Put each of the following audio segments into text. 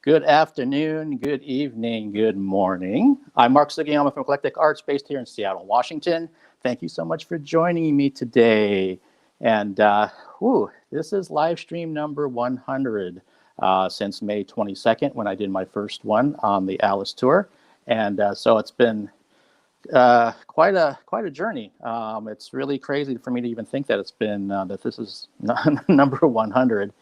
Good afternoon, good evening, good morning. I'm Mark Sugiyama from Eclectic Arts based here in Seattle, Washington. Thank you so much for joining me today. And this is live stream number 100 since May 22nd when I did my first one on the Alice tour. And so it's been quite a journey. It's really crazy for me to even think that it's been that this is number 100.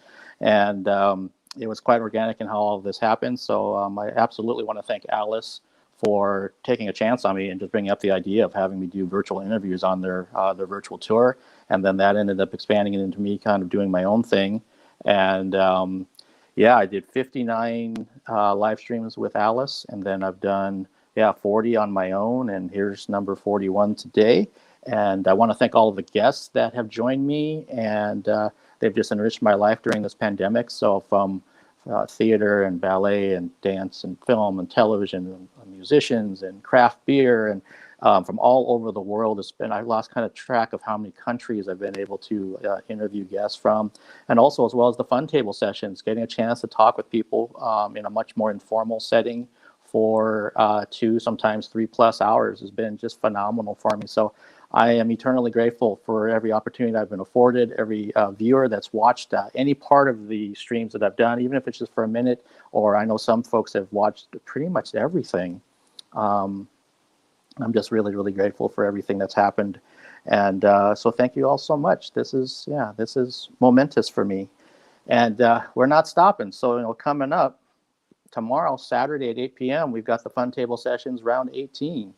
And it was quite organic in how all of this happened. So I absolutely want to thank Alice for taking a chance on me and just bringing up the idea of having me do virtual interviews on their virtual tour. And then that ended up expanding it into me kind of doing my own thing. And yeah, I did 59 live streams with Alice, and then I've done 40 on my own, and here's number 41 today. And I want to thank all of the guests that have joined me, and they've just enriched my life during this pandemic. So from theater and ballet and dance and film and television and musicians and craft beer and from all over the world. I've lost kind of track of how many countries I've been able to interview guests from. And also, as well as the fun table sessions, getting a chance to talk with people in a much more informal setting for 2, sometimes 3+ hours has been just phenomenal for me. So I am eternally grateful for every opportunity I've been afforded, every viewer that's watched any part of the streams that I've done, even if it's just for a minute, or I know some folks have watched pretty much everything. I'm just really, really grateful for everything that's happened. And so thank you all so much. This is momentous for me. And we're not stopping. So, coming up tomorrow, Saturday at 8 p.m., we've got the Fun Table Sessions round 18.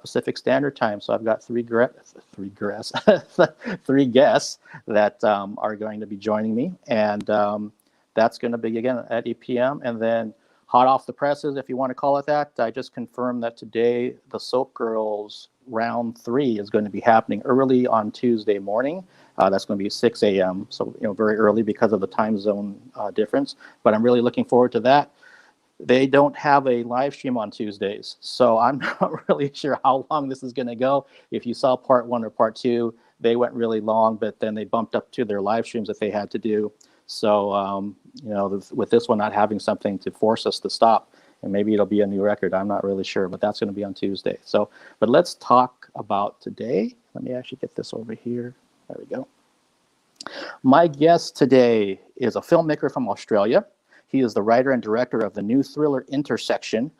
Pacific Standard Time. So I've got three guests that are going to be joining me. And that's going to be, again, at 8 p.m. And then hot off the presses, if you want to call it that, I just confirmed that today the Soap Girls round 3 is going to be happening early on Tuesday morning. That's going to be 6 a.m. So, very early because of the time zone difference. But I'm really looking forward to that. They don't have a live stream on Tuesdays, so I'm not really sure how long this is going to go. If you saw part 1 or part 2, they went really long, but then they bumped up to their live streams that they had to do. So, with this one not having something to force us to stop, and maybe it'll be a new record, I'm not really sure, but that's going to be on Tuesday. So, but let's talk about today. Let me actually get this over here. There we go. My guest today is a filmmaker from Australia. He is the writer and director of the new thriller Intersection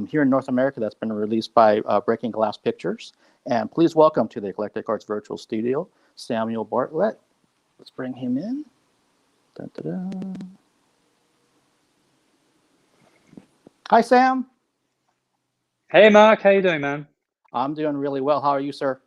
here in North America that's been released by Breaking Glass Pictures. And please welcome to the Eclectic Arts Virtual Studio, Samuel Bartlett. Let's bring him in. Dun, dun, dun. Hi, Sam. Hey, Mark. How you doing, man? I'm doing really well. How are you, sir?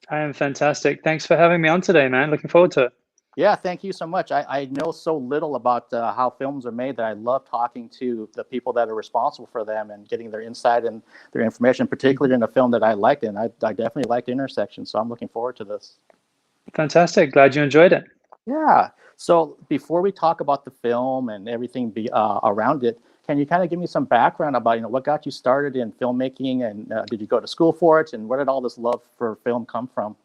I am fantastic. Thanks for having me on today, man. Looking forward to it. Yeah, thank you so much. I know so little about how films are made that I love talking to the people that are responsible for them and getting their insight and their information, particularly in a film that I liked. And I definitely liked Intersection, so I'm looking forward to this. Fantastic. Glad you enjoyed it. Yeah. So before we talk about the film and everything around it, can you kind of give me some background about what got you started in filmmaking, and did you go to school for it, and where did all this love for film come from?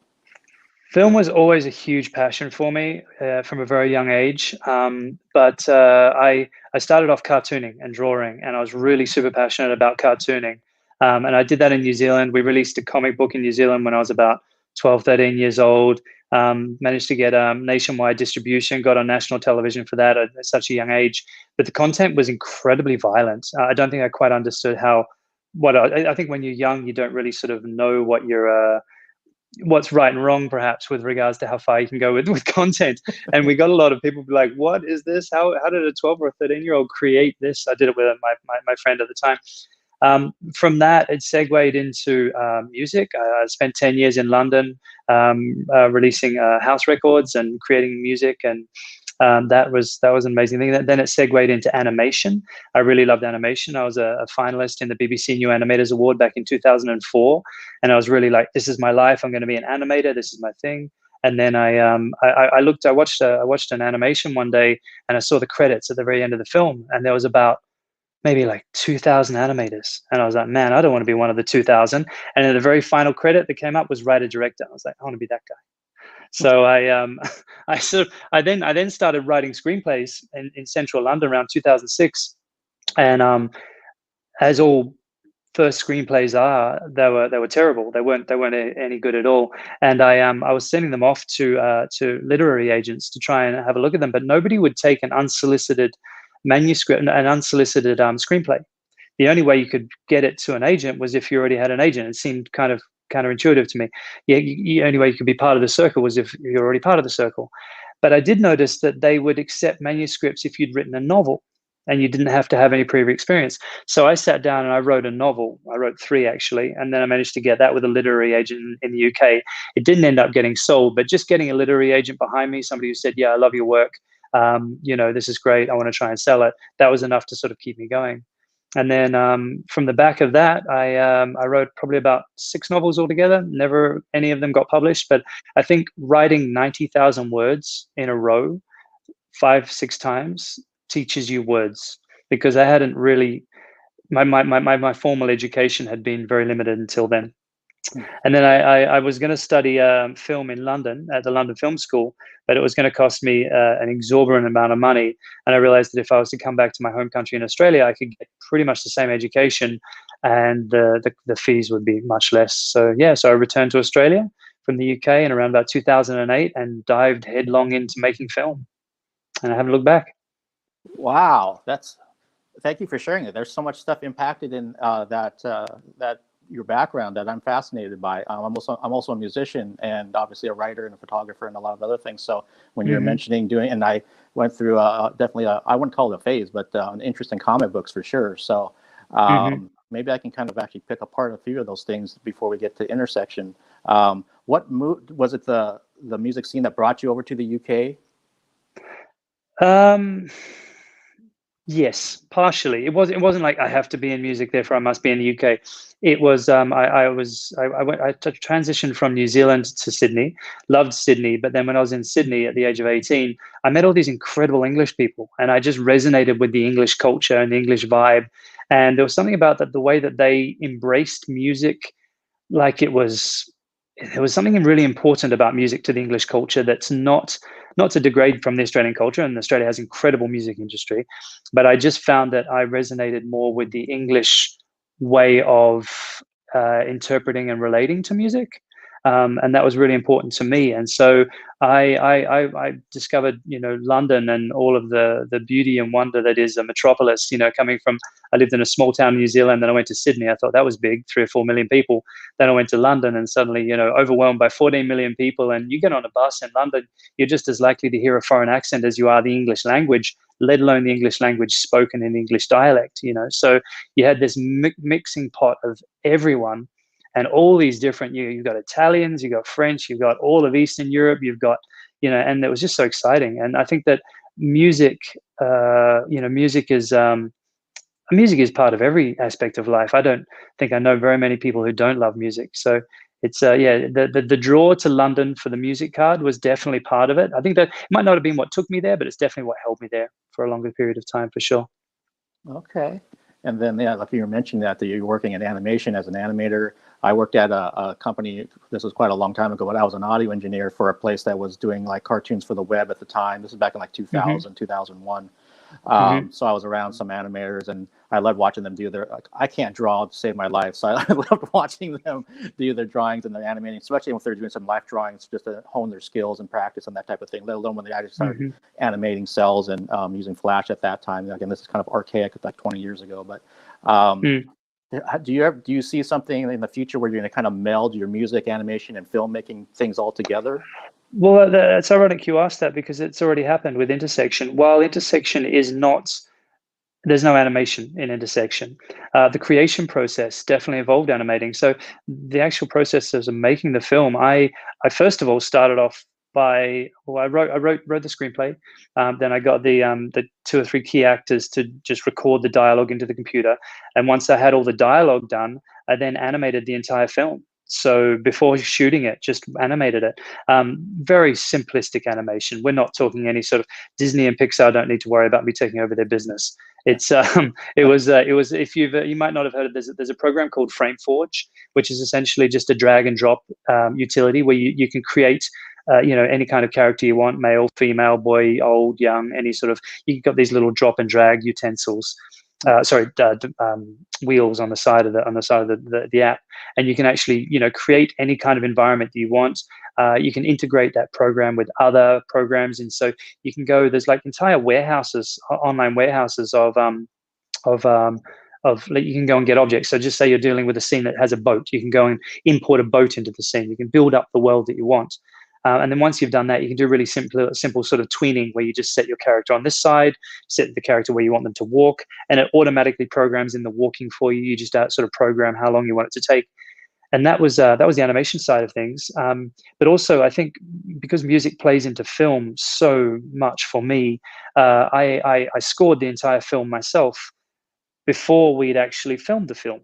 Film was always a huge passion for me from a very young age. But I started off cartooning and drawing, and I was really super passionate about cartooning. And I did that in New Zealand. We released a comic book in New Zealand when I was about 12, 13 years old. Managed to get nationwide distribution, got on national television for that at such a young age. But the content was incredibly violent. I don't think I quite understood I think when you're young, you don't really sort of know what's right and wrong, perhaps, with regards to how far you can go with content. And we got a lot of people be like, what is this? How did a 12 or a 13-year-old create this? I did it with my friend at the time. From that, it segued into music. I spent 10 years in London releasing house records and creating music, and that was an amazing thing. Then it segued into animation. I really loved animation. I was a finalist in the BBC New Animators Award back in 2004, and I was really like, this is my life. I'm going to be an animator. This is my thing. And then I watched an animation one day, and I saw the credits at the very end of the film, and there was about maybe like 2,000 animators. And I was like, man, I don't want to be one of the 2,000. And then the very final credit that came up was writer director. I was like, I want to be that guy. So I then started writing screenplays in central London around 2006. And as all first screenplays are, they were terrible. They weren't any good at all. And I was sending them off to literary agents to try and have a look at them, but nobody would take an unsolicited manuscript, an unsolicited screenplay. The only way you could get it to an agent was if you already had an agent. It seemed kind of counterintuitive to me. Yeah, the only way you could be part of the circle was if you're already part of the circle. But I did notice that they would accept manuscripts if you'd written a novel and you didn't have to have any previous experience. So I sat down and I wrote a novel. I wrote 3 actually, and then I managed to get that with a literary agent in the UK. It didn't end up getting sold, but just getting a literary agent behind me, somebody who said, "Yeah, I love your work. This is great. I want to try and sell it." That was enough to sort of keep me going. And then from the back of that, I wrote probably about 6 novels altogether. Never any of them got published, but I think writing 90,000 words in a row 5, 6 times teaches you words, because I hadn't really my formal education had been very limited until then. And then I was going to study film in London at the London Film School, but it was going to cost me an exorbitant amount of money. And I realized that if I was to come back to my home country in Australia, I could get pretty much the same education, and the fees would be much less. So yeah, so I returned to Australia from the UK in around about 2008 and dived headlong into making film, and I haven't looked back. Wow, thank you for sharing it. There's so much stuff impacted in that your background that I'm fascinated by. I'm also a musician and obviously a writer and a photographer and a lot of other things. So when you're mentioning doing, and I went through definitely I wouldn't call it a phase, but an interest in comic books for sure. So maybe I can kind of actually pick apart a few of those things before we get to intersection. What was it the music scene that brought you over to the UK? Yes, partially. It wasn't like I have to be in music, therefore I must be in the UK. It was I transitioned from New Zealand to Sydney, loved Sydney, but then when I was in Sydney at the age of 18, I met all these incredible English people, and I just resonated with the English culture and the English vibe. And there was something about that, the way that they embraced music, like there was something really important about music to the English culture that's not to degrade from the Australian culture, and Australia has incredible music industry, but I just found that I resonated more with the English way of interpreting and relating to music. And that was really important to me. And so I discovered, London and all of the beauty and wonder that is a metropolis. Coming from, I lived in a small town in New Zealand, then I went to Sydney. I thought that was big, 3 or 4 million people. Then I went to London, and suddenly, overwhelmed by 14 million people. And you get on a bus in London, you're just as likely to hear a foreign accent as you are the English language, let alone the English language spoken in English dialect. So you had this mixing pot of everyone. And all these different, you've got Italians, you've got French, you've got all of Eastern Europe, you've got, and it was just so exciting. And I think that music, music is part of every aspect of life. I don't think I know very many people who don't love music. So it's the draw to London for the music card was definitely part of it. I think that it might not have been what took me there, but it's definitely what held me there for a longer period of time, for sure. Okay. And then, like you were mentioning that you're working in animation as an animator. I worked at a company, this was quite a long time ago, but I was an audio engineer for a place that was doing like cartoons for the web at the time. This is back in like 2000, 2001. So I was around some animators, and I loved watching them do I can't draw to save my life. So I loved watching them do their drawings and their animating, especially if they're doing some life drawings just to hone their skills and practice and that type of thing, let alone when they actually started animating cells and using Flash at that time. Again, this is kind of archaic, like 20 years ago, but do you see something in the future where you're going to kind of meld your music, animation, and filmmaking things all together? Well, it's ironic you asked that, because it's already happened with Intersection. While Intersection is not, there's no animation in Intersection. The creation process definitely involved animating. So the actual process of making the film, I first of all started off I wrote the screenplay. Then I got the 2 or 3 key actors to just record the dialogue into the computer. And once I had all the dialogue done, I then animated the entire film. So before shooting it, just animated it. Very simplistic animation. We're not talking any sort of Disney and Pixar don't need to worry about me taking over their business. It was if you might not have heard of, there's a program called FrameForge, which is essentially just a drag and drop utility where you can create any kind of character you want, male, female, boy, old, young, any sort of, you've got these little drop and drag utensils. wheels on the side of the app, and you can actually create any kind of environment that you want. You can integrate that program with other programs, and so you can go. There's like entire warehouses, online warehouses of like you can go and get objects. So just say you're dealing with a scene that has a boat, you can go and import a boat into the scene. You can build up the world that you want. And then once you've done that, you can do really simple sort of tweening where you just set your character on this side, set the character where you want them to walk, and it automatically programs in the walking for you. You just sort of program how long you want it to take. And that was the animation side of things. But also, I think because music plays into film so much for me, I scored the entire film myself before we'd actually filmed the film.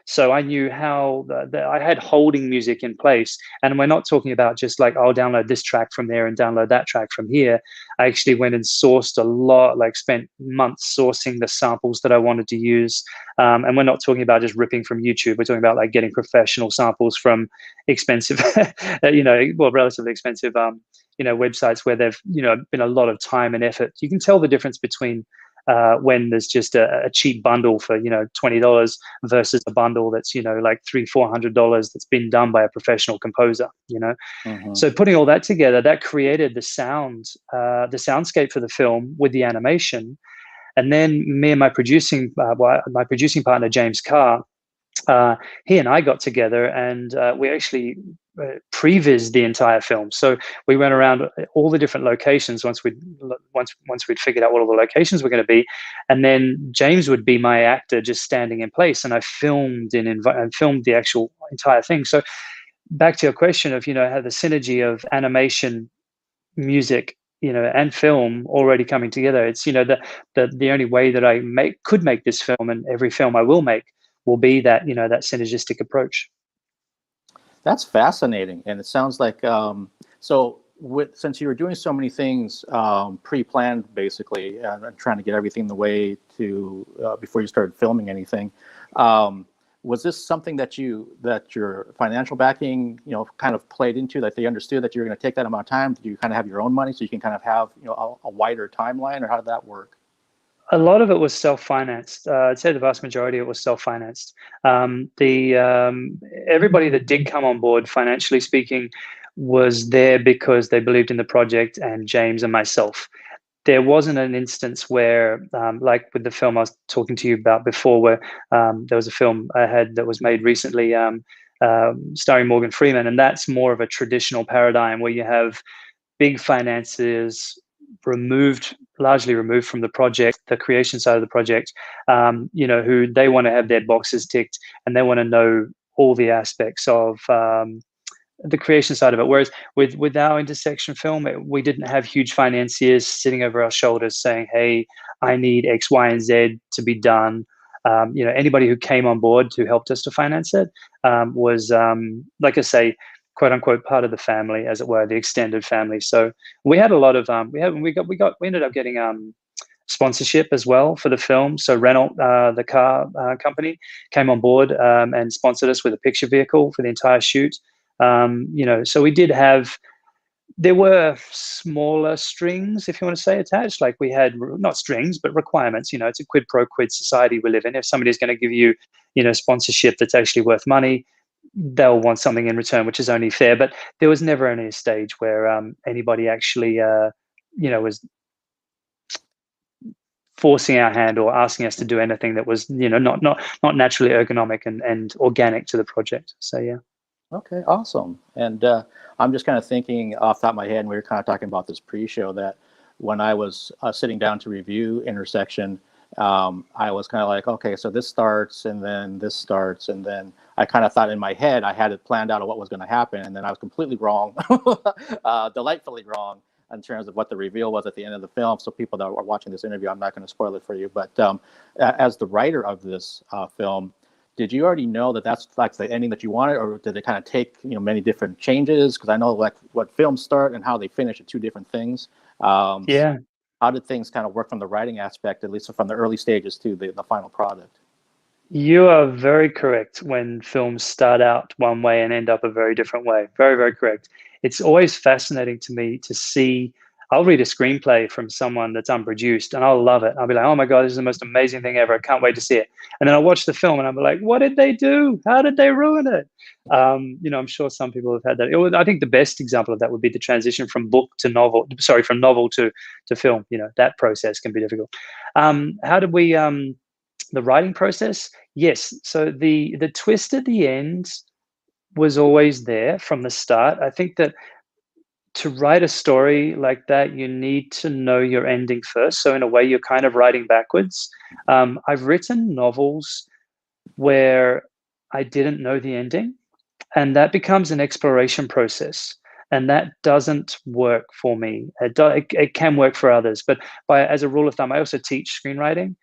So I knew how I had holding music in place. And we're not talking about just like, I'll download this track from there and download that track from here. I actually went and sourced a lot, like spent months sourcing the samples that I wanted to use. And we're not talking about just ripping from YouTube. We're talking about like getting professional samples from expensive, relatively expensive, websites where there've, been a lot of time and effort. You can tell the difference between when there's just a cheap bundle for $20 versus a bundle that's like $300-400 that's been done by a professional composer. So putting all that together, that created the soundscape for the film with the animation. And then me and my producing partner James Carr, he and I got together and we actually prevised the entire film. So we went around all the different locations once we'd figured out what all the locations were going to be, and then James would be my actor just standing in place, and I filmed filmed the actual entire thing. So back to your question of how the synergy of animation, music, and film already coming together. It's the only way that I could make this film, and every film I will make will be that that synergistic approach. That's fascinating, and it sounds like since you were doing so many things pre-planned, basically, and trying to get everything the way to before you started filming anything. Was this something that your financial backing, kind of played into, that they understood that you were going to take that amount of time? Did you kind of have your own money so you can kind of have a wider timeline, or how did that work? A lot of it was self-financed. I'd say the vast majority of it was self-financed. Everybody that did come on board, financially speaking, was there because they believed in the project, and James and myself. There wasn't an instance where, like with the film I was talking to you about before, where there was a film I had that was made recently starring Morgan Freeman, and that's more of a traditional paradigm where you have big financiers largely removed from the project, the creation side of the project, who they want to have their boxes ticked and they want to know all the aspects of the creation side of it. Whereas with our intersection film, we didn't have huge financiers sitting over our shoulders saying, hey, I need X, Y, and Z to be done. Anybody who came on board who helped us to finance it was, like I say, quote unquote, part of the family, as it were, the extended family. So we had a lot of we ended up getting sponsorship as well for the film. So Renault, the car company, came on board and sponsored us with a picture vehicle for the entire shoot. So we did have. There were smaller strings, if you want to say, attached. Like we had not strings, but requirements. It's a quid pro quid society we live in. If somebody's going to give you, sponsorship that's actually worth money, they'll want something in return, which is only fair. But there was never any stage where anybody actually, was forcing our hand or asking us to do anything that was, not naturally ergonomic and organic to the project. So yeah. Okay, awesome. And I'm just kind of thinking off the top of my head, and we were kind of talking about this pre-show, that when I was sitting down to review Intersection, I was kind of like, okay, so this starts, and then this starts, and then I kind of thought in my head I had it planned out of what was going to happen, and then I was completely wrong, delightfully wrong, in terms of what the reveal was at the end of the film. So people that are watching this interview, I'm not going to spoil it for you, but as the writer of this film, did you already know that that's like the ending that you wanted, or did it kind of take many different changes? Because I know like what films start and how they finish are two different things. Yeah. How did things kind of work from the writing aspect, at least from the early stages to the final product? You are very correct. When films start out one way and end up a very different way. Very, very correct. It's always fascinating to me to see I'll read a screenplay from someone that's unproduced and I'll love it. I'll be like, oh my God, this is the most amazing thing ever. I can't wait to see it. And then I'll watch the film and I'll be like, what did they do? How did they ruin it? I'm sure some people have had that. I think the best example of that would be the transition from book to novel, sorry, from novel to film. That process can be difficult. How did we, the writing process? Yes. So the twist at the end was always there from the start. I think that to write a story like that, you need to know your ending first. So in a way, you're kind of writing backwards. I've written novels where I didn't know the ending, and that becomes an exploration process. And that doesn't work for me. It can work for others, but as a rule of thumb, I also teach screenwriting.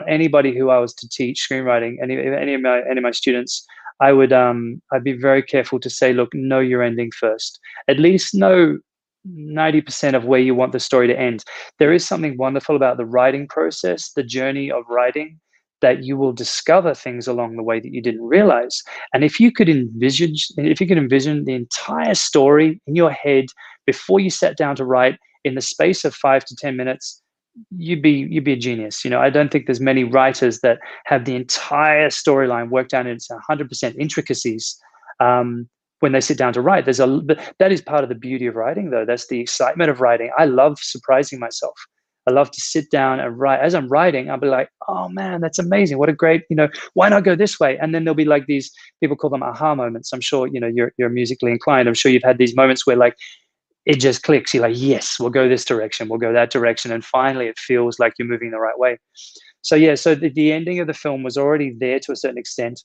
Anybody who I was to teach screenwriting, any of my students, I'd be very careful to say, look, know your ending first. At least know 90% of where you want the story to end. There is something wonderful about the writing process, the journey of writing, that you will discover things along the way that you didn't realize. And if you could envision the entire story in your head before you sat down to write in the space of 5 to 10 minutes, you'd be a genius. I don't think there's many writers that have the entire storyline worked out in its 100% intricacies when they sit down to write. That is part of the beauty of writing, though. That's the excitement of writing. I love surprising myself. I love to sit down and write. As I'm writing, I'll be like, oh man, that's amazing. What a great, why not go this way? And then there'll be like these, people call them aha moments. I'm sure, you're musically inclined. I'm sure you've had these moments where like, it just clicks. You're like, yes, we'll go this direction. We'll go that direction. And finally it feels like you're moving the right way. So yeah, so the ending of the film was already there to a certain extent.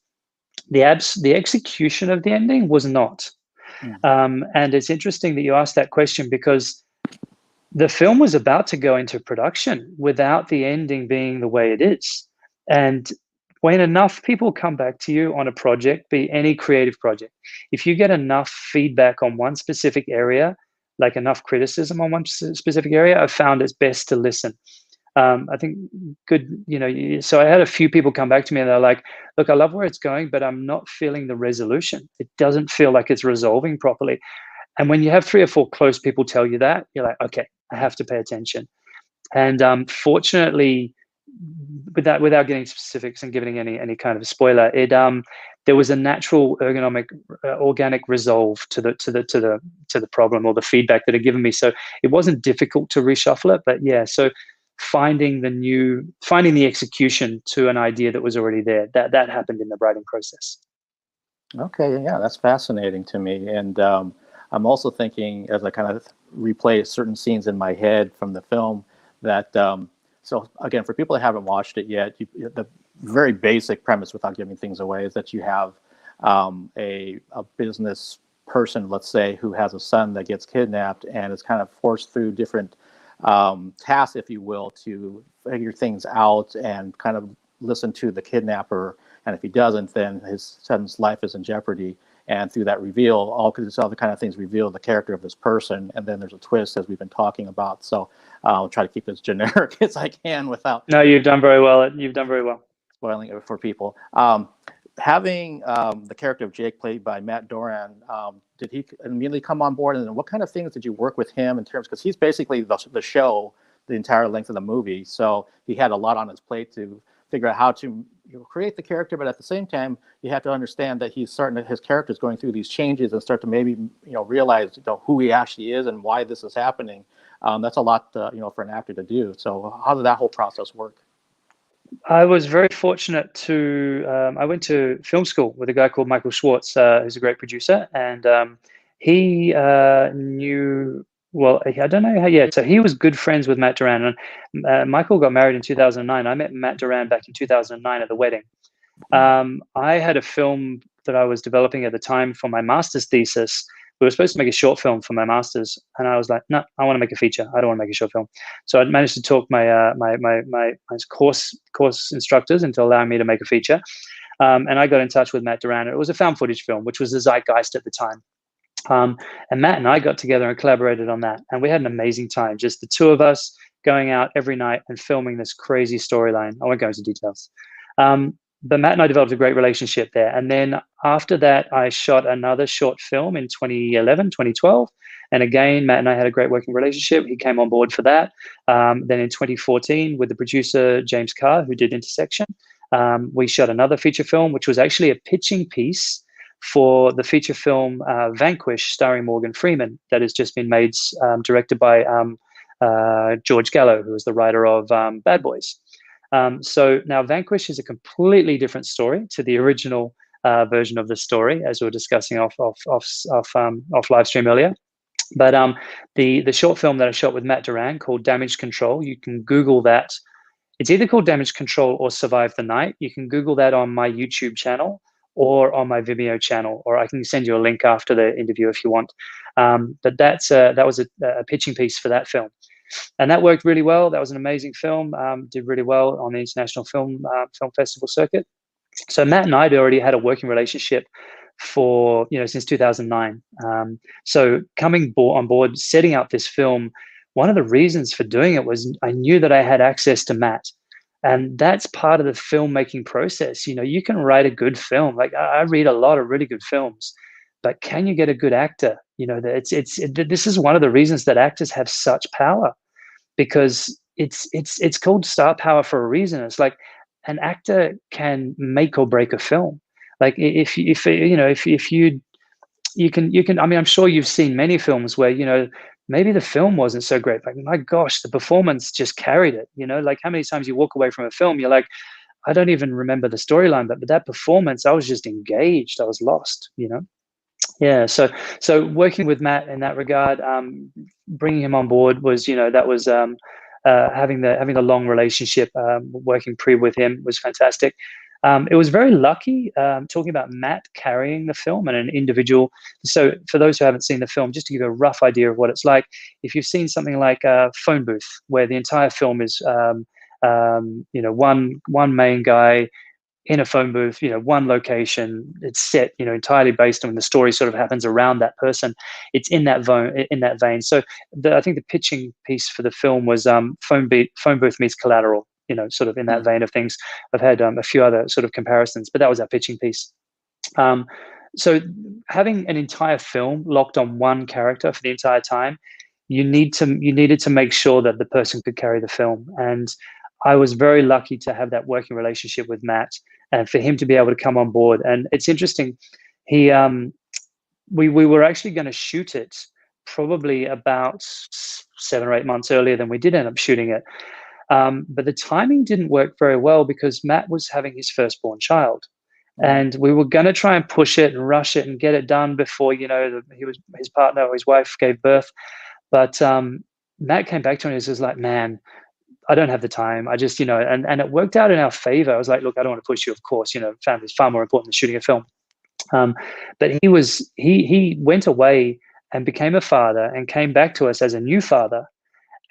The execution of the ending was not. And it's interesting that you asked that question, because the film was about to go into production without the ending being the way it is. And when enough people come back to you on a project, be any creative project, if you get enough feedback on one specific area, like enough criticism on one specific area, I've found it's best to listen. I think so I had a few people come back to me and they're like, look, I love where it's going, but I'm not feeling the resolution. It doesn't feel like it's resolving properly. And when you have 3 or 4 close people tell you that, you're like, okay, I have to pay attention. And fortunately, without getting specifics and giving any kind of spoiler, there was a natural, ergonomic, organic resolve to the problem or the feedback that had given me. So it wasn't difficult to reshuffle it, but yeah. So finding the execution to an idea that was already there, that happened in the writing process. Okay, yeah, that's fascinating to me. And I'm also thinking, as I kind of replay certain scenes in my head from the film, that so again, for people that haven't watched it yet, the very basic premise, without giving things away, is that you have a business person, let's say, who has a son that gets kidnapped and is kind of forced through different tasks, if you will, to figure things out and kind of listen to the kidnapper. And if he doesn't, then his son's life is in jeopardy. And through that reveal, all the kind of things reveal the character of this person. And then there's a twist, as we've been talking about. So I'll try to keep it as generic as I can without. No, you've done very well. Spoiling it for people. Having the character of Jake played by Matt Doran, did he immediately come on board? And what kind of things did you work with him in terms, because he's basically the show the entire length of the movie. So he had a lot on his plate to figure out how to create the character, but at the same time, you have to understand that his character is going through these changes and start to maybe realize who he actually is and why this is happening. That's a lot for an actor to do. So how did that whole process work? I was very fortunate I went to film school with a guy called Michael Schwartz, who's a great producer, and he knew. Well, I don't know how. Yeah, so he was good friends with Matt Doran, and Michael got married in 2009. I met Matt Doran back in 2009 at the wedding. I had a film that I was developing at the time for my master's thesis. We were supposed to make a short film for my master's, and I was like, no, I want to make a feature. I don't want to make a short film. So I managed to talk my course instructors into allowing me to make a feature, and I got in touch with Matt Doran. It was a found footage film, which was the zeitgeist at the time. And Matt and I got together and collaborated on that, and we had an amazing time, just the two of us going out every night and filming this crazy storyline. I won't go into details. But Matt and I developed a great relationship there. And then after that, I shot another short film in 2011, 2012. And again, Matt and I had a great working relationship. He came on board for that. Then in 2014, with the producer James Carr, who did Intersection, we shot another feature film, which was actually a pitching piece for the feature film Vanquish, starring Morgan Freeman, that has just been made, directed by George Gallo, who was the writer of Bad Boys. So now Vanquish is a completely different story to the original version of the story, as we were discussing off Livestream earlier. But the short film that I shot with Matt Duran called Damage Control, you can Google that. It's either called Damage Control or Survive the Night. You can Google that on my YouTube channel or on my Vimeo channel, or I can send you a link after the interview if you want. But that was a pitching piece for that film. And that worked really well. That was an amazing film, did really well on the International Film Festival circuit. So Matt and I had already had a working relationship for, since 2009. So coming on board, setting up this film, one of the reasons for doing it was I knew that I had access to Matt. And that's part of the filmmaking process. You can write a good film. Like I read a lot of really good films, but can you get a good actor? This is one of the reasons that actors have such power, because it's called star power for a reason. It's like an actor can make or break a film. Like if you can, I mean, I'm sure you've seen many films where, maybe the film wasn't so great. Like, my gosh, the performance just carried it. Like how many times you walk away from a film, you're like, I don't even remember the storyline, but that performance, I was just engaged. I was lost, Yeah. So working with Matt in that regard, bringing him on board was, that was having the long relationship, working with him was fantastic. It was very lucky, talking about Matt carrying the film and an individual. So for those who haven't seen the film, just to give you a rough idea of what it's like, if you've seen something like Phone Booth, where the entire film is, one main guy in a phone booth, one location, it's set, entirely based on the story sort of happens around that person. It's in that vein. So I think the pitching piece for the film was Phone Booth meets Collateral, sort of in that vein of things. I've had a few other sort of comparisons, but that was our pitching piece. So having an entire film locked on one character for the entire time, you needed to make sure that the person could carry the film. And I was very lucky to have that working relationship with Matt and for him to be able to come on board. And it's interesting, we were actually going to shoot it probably about 7 or 8 months earlier than we did end up shooting it. But the timing didn't work very well because Matt was having his firstborn child. And we were going to try and push it and rush it and get it done before, his partner or his wife gave birth. But Matt came back to me and was like, man, I don't have the time. I just, and it worked out in our favor. I was like, look, I don't want to push you, of course, family's far more important than shooting a film. But he went away and became a father and came back to us as a new father.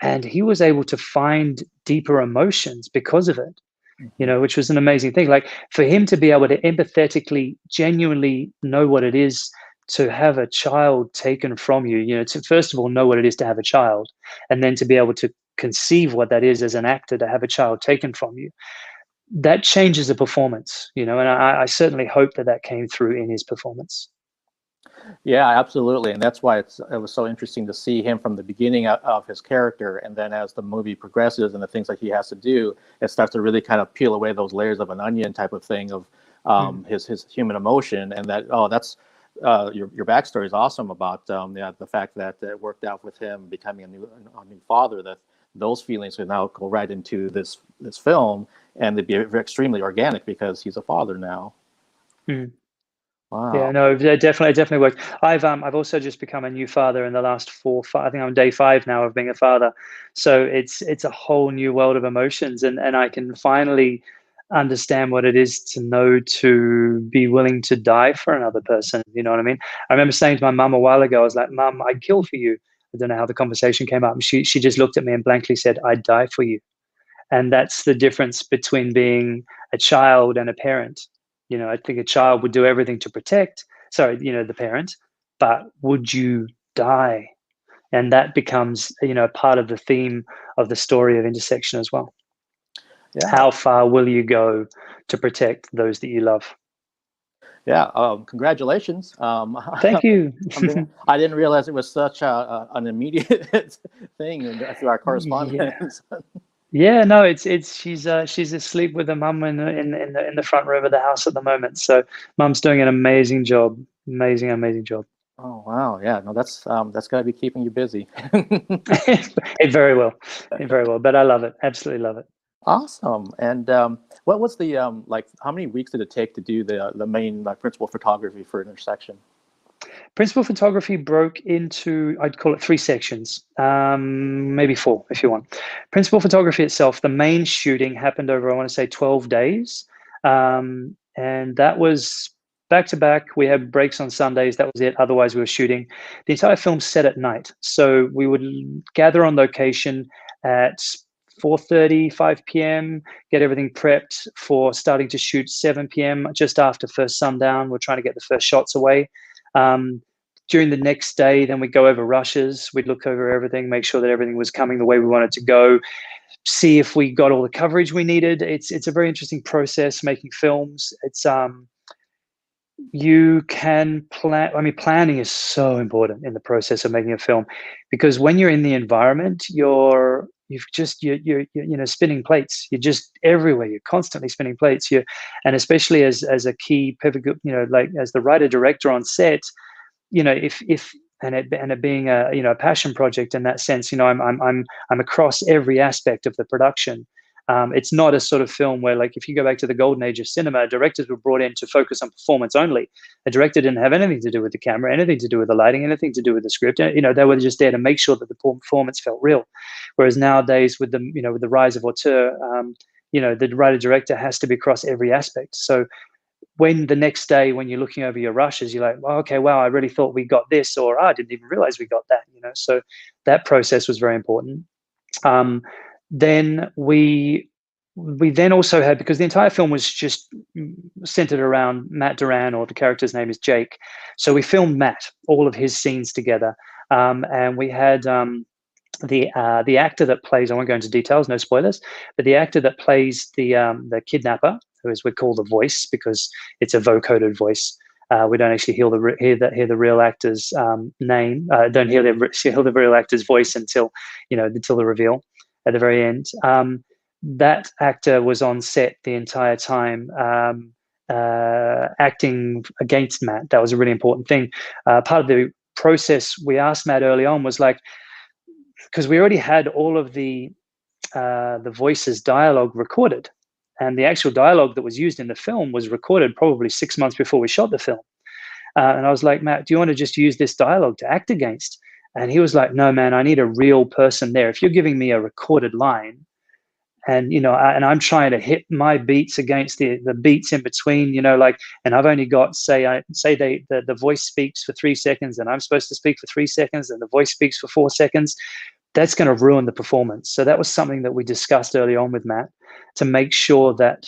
And he was able to find deeper emotions because of it, which was an amazing thing. Like for him to be able to empathetically, genuinely know what it is to have a child taken from you, to first of all know what it is to have a child, and then to be able to conceive what that is as an actor to have a child taken from you, that changes the performance, and I certainly hope that came through in his performance. Yeah, absolutely. And that's why it was so interesting to see him from the beginning of his character. And then as the movie progresses and the things that he has to do, it starts to really kind of peel away those layers of an onion type of thing of his human emotion. And that's your backstory is awesome about the fact that it worked out with him becoming a new father, that those feelings would now go right into this film, and they'd be extremely organic because he's a father now. Wow. Yeah, no, it definitely worked. I've also just become a new father in the last 4, 5. I think I'm on day 5 now of being a father. So it's a whole new world of emotions, and I can finally understand what it is to know to be willing to die for another person. You know what I mean? I remember saying to my mum a while ago, I was like, Mum, I'd kill for you. I don't know how the conversation came up. And she just looked at me and blankly said, I'd die for you. And that's the difference between being a child and a parent. I think a child would do everything to protect, the parent, but would you die? And that becomes, part of the theme of the story of Intersection as well. Yeah. How far will you go to protect those that you love? Yeah, congratulations. Thank you. I didn't realize it was such an immediate thing through our Yeah. correspondence. Yeah, no, it's she's asleep with her mum in the front room of the house at the moment. So mum's doing an amazing job. Amazing job. Oh wow, yeah, no, that's got to be keeping you busy. It very well. It very well. But I love it. Absolutely love it. Awesome. And what was the like? How many weeks did it take to do the main principal photography for Intersection? Principal photography broke into, I'd call it 3 sections, maybe 4 if you want. Principal photography itself, the main shooting happened over, I want to say, 12 days. And that was back to back. We had breaks on Sundays. That was it. Otherwise, we were shooting. The entire film set at night. So we would gather on location at 4:30, 5 p.m., get everything prepped for starting to shoot 7 p.m., just after first sundown. We're trying to get the first shots away. During the next day, then we'd go over rushes. We'd look over everything, make sure that everything was coming the way we wanted to go, see if we got all the coverage we needed. It's a very interesting process making films. It's you can plan. I mean, planning is so important in the process of making a film, because when you're in the environment, you're spinning plates. You're just everywhere. You're constantly spinning plates. And especially as a key pivot, like as the writer director on set, if and it being a passion project in that sense, I'm across every aspect of the production. It's not a sort of film where, like, if you go back to the golden age of cinema, directors were brought in to focus on performance only. A director didn't have anything to do with the camera, anything to do with the lighting, anything to do with the script. They were just there to make sure that the performance felt real. Whereas nowadays, with the rise of auteur, the writer director has to be across every aspect. So when the next day, when you're looking over your rushes, you're like, well, okay, wow, I really thought we got this, or I didn't even realize we got that. So that process was very important. Then we then also had, because the entire film was just centered around Matt Duran, or the character's name is Jake. So we filmed Matt, all of his scenes together, and we had the actor that plays, I won't go into details, no spoilers, but the actor that plays the kidnapper, who is we call the voice because it's a vocoded voice. We don't actually hear the real actor's name. Don't hear the real actor's voice until the reveal at the very end. That actor was on set the entire time, acting against Matt. That was a really important thing. Part of the process we asked Matt early on was like, because we already had all of the voices dialogue recorded, and the actual dialogue that was used in the film was recorded probably 6 months before we shot the film. And I was like, Matt, do you want to just use this dialogue to act against? And he was like, no, man, I need a real person there. If you're giving me a recorded line, and and I'm trying to hit my beats against the beats in between, and I've only got the voice speaks for 3 seconds, and I'm supposed to speak for 3 seconds, and the voice speaks for 4 seconds. That's going to ruin the performance. So that was something that we discussed early on with Matt, to make sure that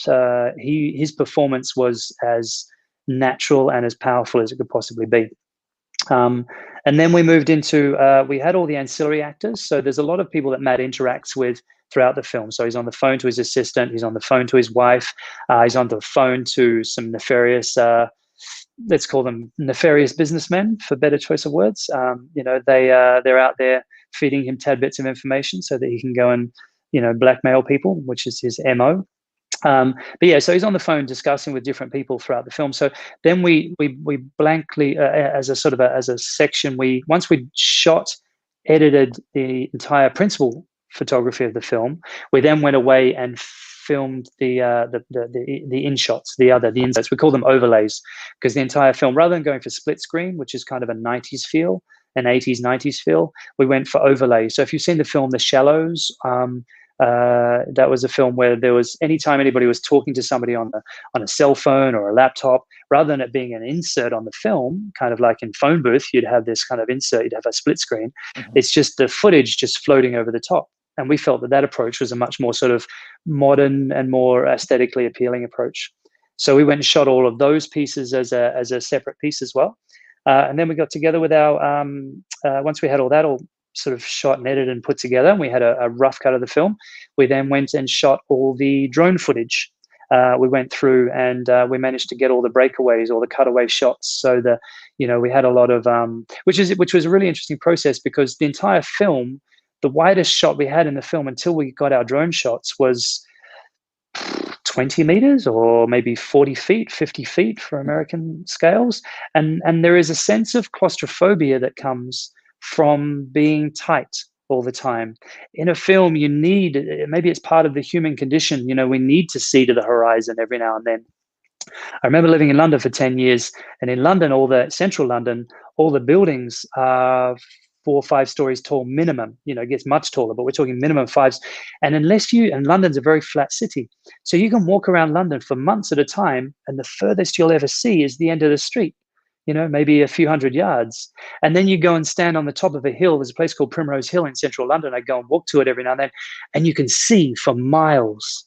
his performance was as natural and as powerful as it could possibly be. And then we moved into, we had all the ancillary actors. So there's a lot of people that Matt interacts with throughout the film. So he's on the phone to his assistant, he's on the phone to his wife, he's on the phone to some nefarious, let's call them nefarious businessmen, for better choice of words. They're out there feeding him tad bits of information so that he can go and blackmail people, which is his MO. But yeah, so he's on the phone discussing with different people throughout the film. So then we blankly, as a section, once we shot, edited the entire principal photography of the film, we then went away and filmed the in shots, the inserts. We call them overlays, because the entire film, rather than going for split screen, which is kind of a 90s feel, an 80s 90s feel, we went for overlays. So if you've seen the film The Shallows, that was a film where there was, anytime anybody was talking to somebody on a cell phone or a laptop, rather than it being an insert on the film, kind of like in Phone Booth, you'd have this kind of insert, you'd have a split screen. Mm-hmm. It's just the footage just floating over the top. And we felt that approach was a much more sort of modern and more aesthetically appealing approach. So we went and shot all of those pieces as a separate piece as well. And then we got together with our, once we had all that all sort of shot and edited and put together, and we had a rough cut of the film, we then went and shot all the drone footage. we went through and we managed to get all the breakaways, all the cutaway shots. So we had a lot of which was a really interesting process, because the entire film, the widest shot we had in the film until we got our drone shots was 20 meters, or maybe 40 feet, 50 feet for American scales. And there is a sense of claustrophobia that comes from being tight all the time. In a film, you need, maybe it's part of the human condition, we need to see to the horizon every now and then. I remember living in London for 10 years, and in London, central London, all the buildings are 4 or 5 stories tall minimum. It gets much taller, but we're talking minimum 5s. And and London's a very flat city, so you can walk around London for months at a time, and the furthest you'll ever see is the end of the street, maybe a few hundred yards. And then you go and stand on the top of a hill. There's a place called Primrose Hill in central London. I go and walk to it every now and then, and you can see for miles.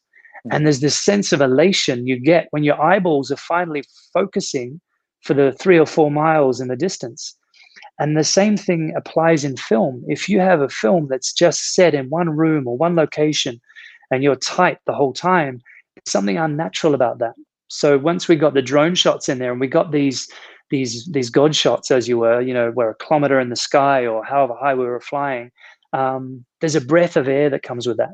And there's this sense of elation you get when your eyeballs are finally focusing for the 3 or 4 miles in the distance. And the same thing applies in film. If you have a film that's just set in one room or one location and you're tight the whole time, there's something unnatural about that. So once we got the drone shots in there, and we got these God shots, as you were, we're a kilometer in the sky or however high we were flying, there's a breath of air that comes with that.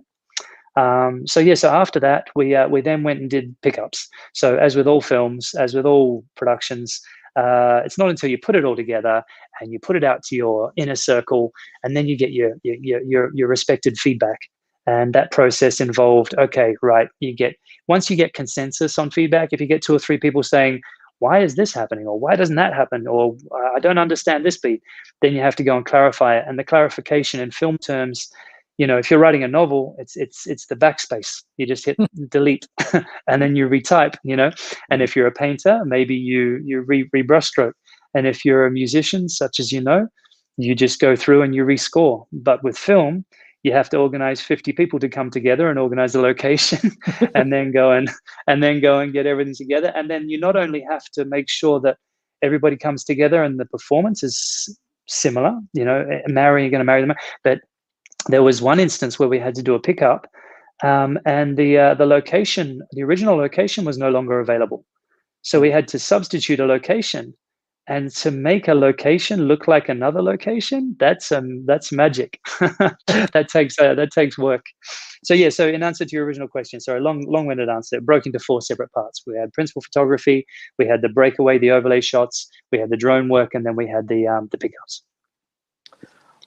So after that, we then went and did pickups. So as with all films, as with all productions, it's not until you put it all together and you put it out to your inner circle, and then you get your respected feedback. And that process involved, okay, right, once you get consensus on feedback, if you get 2 or 3 people saying, why is this happening, or why doesn't that happen, or I don't understand this beat, then you have to go and clarify it. And the clarification in film terms, if you're writing a novel, it's the backspace. You just hit delete and then you retype, And if you're a painter, maybe you rebrush stroke. And if you're a musician, such as you just go through and you rescore. But with film, you have to organize 50 people to come together and organize a location, and then go and get everything together. And then you not only have to make sure that everybody comes together and the performance is similar, you're going to marry them, but there was one instance where we had to do a pickup, and the original location was no longer available. So we had to substitute a location, and to make a location look like another location, that's magic. that takes work. So in answer to your original question, sorry, long-winded answer, it broke into 4 separate parts. We had principal photography, we had the breakaway, the overlay shots, we had the drone work, and then we had the pickups.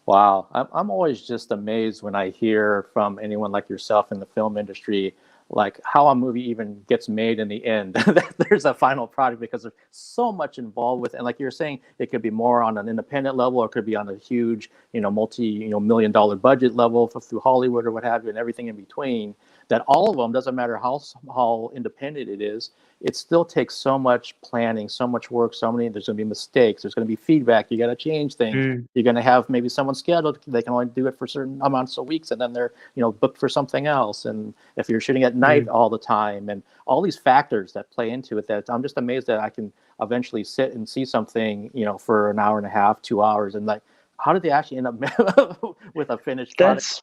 Wow. I'm always just amazed when I hear from anyone like yourself in the film industry, like how a movie even gets made in the end. There's a final product, because there's so much involved with it. And like you're saying, it could be more on an independent level, or it could be on a huge, multi-million-dollar budget level through Hollywood or what have you, and everything in between. That all of them, doesn't matter how independent it is, it still takes so much planning, so much work, there's going to be mistakes, there's going to be feedback, you got to change things. You're going to have maybe someone scheduled, they can only do it for certain amounts of weeks, and then they're booked for something else. And if you're shooting at night all the time, and all these factors that play into it, that I'm just amazed that I can eventually sit and see something for an hour and a half, 2 hours, and like, how did they actually end up with a finished product?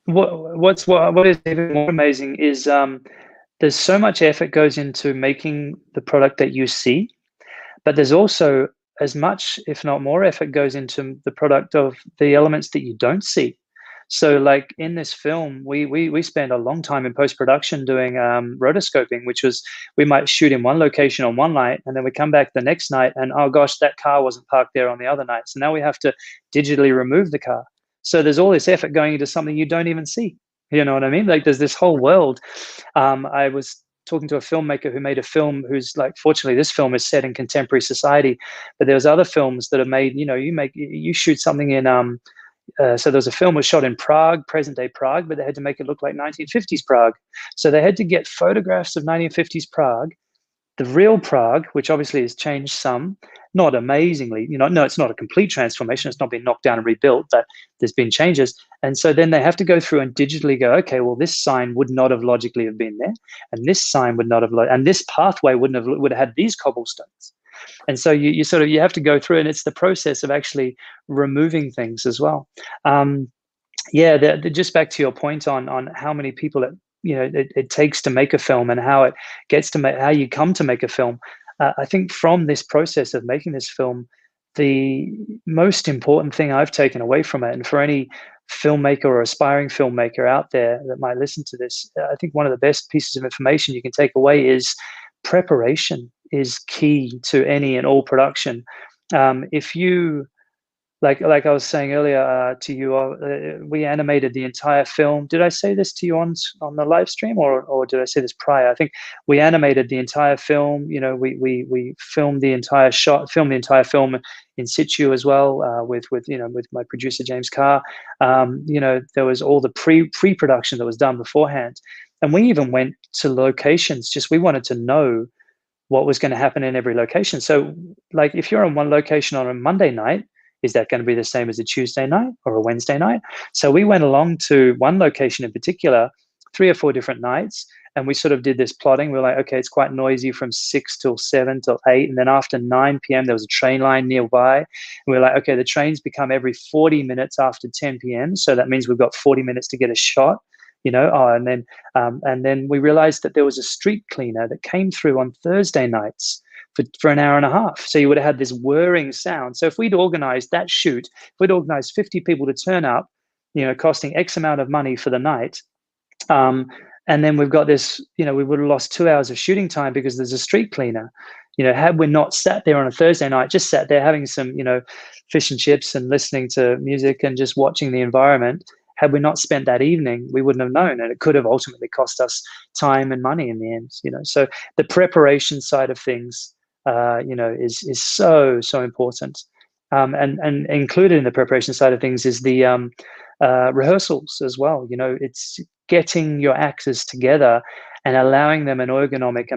What is even more amazing is there's so much effort goes into making the product that you see, but there's also as much, if not more, effort goes into the product of the elements that you don't see. So like in this film, we spend a long time in post-production doing rotoscoping, which was, we might shoot in one location on one night, and then we come back the next night and, oh gosh, that car wasn't parked there on the other night. So now we have to digitally remove the car. So there's all this effort going into something you don't even see. You know what I mean? Like there's this whole world. I was talking to a filmmaker who made a film who's like, fortunately, this film is set in contemporary society, but there's other films that are made, you shoot something in, so there was a film was shot in Prague, present day Prague, but they had to make it look like 1950s Prague. So they had to get photographs of 1950s Prague, the real Prague, which obviously has changed some, not amazingly, no, it's not a complete transformation. It's not been knocked down and rebuilt, but there's been changes. And so then they have to go through and digitally go, okay, well, this sign would not have logically have been there. And this sign would not have, and this pathway would have had these cobblestones. And so you have to go through, and it's the process of actually removing things as well. Just back to your point on how many people it takes to make a film, and how it gets to how you come to make a film. I think from this process of making this film, the most important thing I've taken away from it, and for any filmmaker or aspiring filmmaker out there that might listen to this, I think one of the best pieces of information you can take away is preparation is key to any and all production. If you like I was saying earlier to you, we animated the entire film. Did I say this to you on the live stream, or did I say this prior? I think we animated the entire film. We filmed the entire filmed the entire film in situ as well, with my producer James Carr. There was all the pre-production that was done beforehand, and we even went to locations. Just we wanted to know what was going to happen in every location. So, like, if you're on one location on a Monday night, is that going to be the same as a Tuesday night or a Wednesday night? So we went along to one location in particular, 3 or 4 different nights, and we sort of did this plotting. We were like, okay, it's quite noisy from 6 till 7 till 8, and then after 9 p.m. there was a train line nearby. And we were like, okay, the trains become every 40 minutes after 10 p.m. So that means we've got 40 minutes to get a shot. And then we realized that there was a street cleaner that came through on Thursday nights for an hour and a half. So you would have had this whirring sound. So if we'd organized that shoot, if we'd organized 50 people to turn up, costing X amount of money for the night, and then we've got this, we would have lost 2 hours of shooting time because there's a street cleaner. Had we not sat there on a Thursday night, just sat there having some, fish and chips and listening to music and just watching the environment, had we not spent that evening, we wouldn't have known, and it could have ultimately cost us time and money in the end. So the preparation side of things, is so important, and included in the preparation side of things is the rehearsals as well. It's getting your actors together and allowing them an organic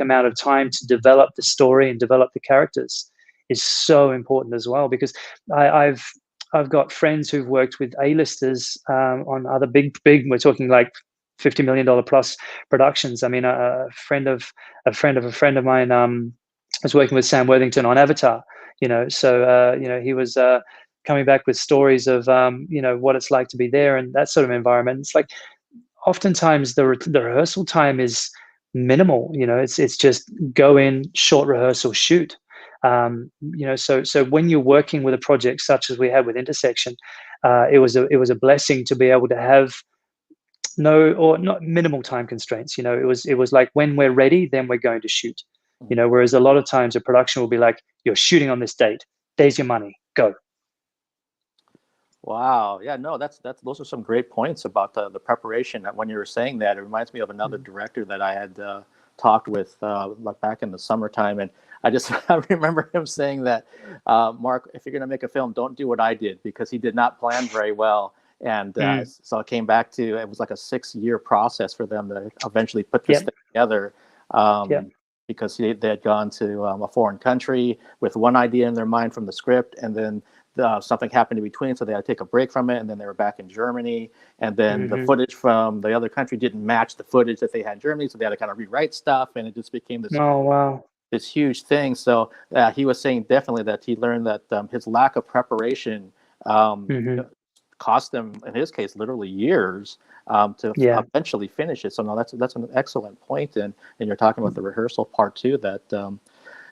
amount of time to develop the story and develop the characters is so important as well, because I've got friends who've worked with A-listers on other big, we're talking like $50 million plus productions. I mean, a friend of a friend of mine was working with Sam Worthington on Avatar. So he was coming back with stories of what it's like to be there and that sort of environment. It's like oftentimes the rehearsal time is minimal. It's just go in, short rehearsal, shoot. So when you're working with a project such as we had with Intersection, it was a blessing to be able to have not minimal time constraints. It was like, when we're ready, then we're going to shoot. Whereas a lot of times a production will be like, you're shooting on this date, there's your money, go. Wow. Yeah, no, those are some great points about the preparation. When you were saying that, it reminds me of another director that I had talked with like back in the summertime, and I remember him saying that, Mark, if you're going to make a film, don't do what I did, because he did not plan very well. And so it came back to, it was like a 6-year process for them to eventually put this thing together, because they had gone to a foreign country with one idea in their mind from the script, and then something happened in between, so they had to take a break from it, and then they were back in Germany, and then the footage from the other country didn't match the footage that they had in Germany, so they had to kind of rewrite stuff, and it just became this this huge thing. So he was saying definitely that he learned that his lack of preparation cost them, in his case, literally years to eventually finish it. So no, that's an excellent point. And you're talking about the rehearsal part too, that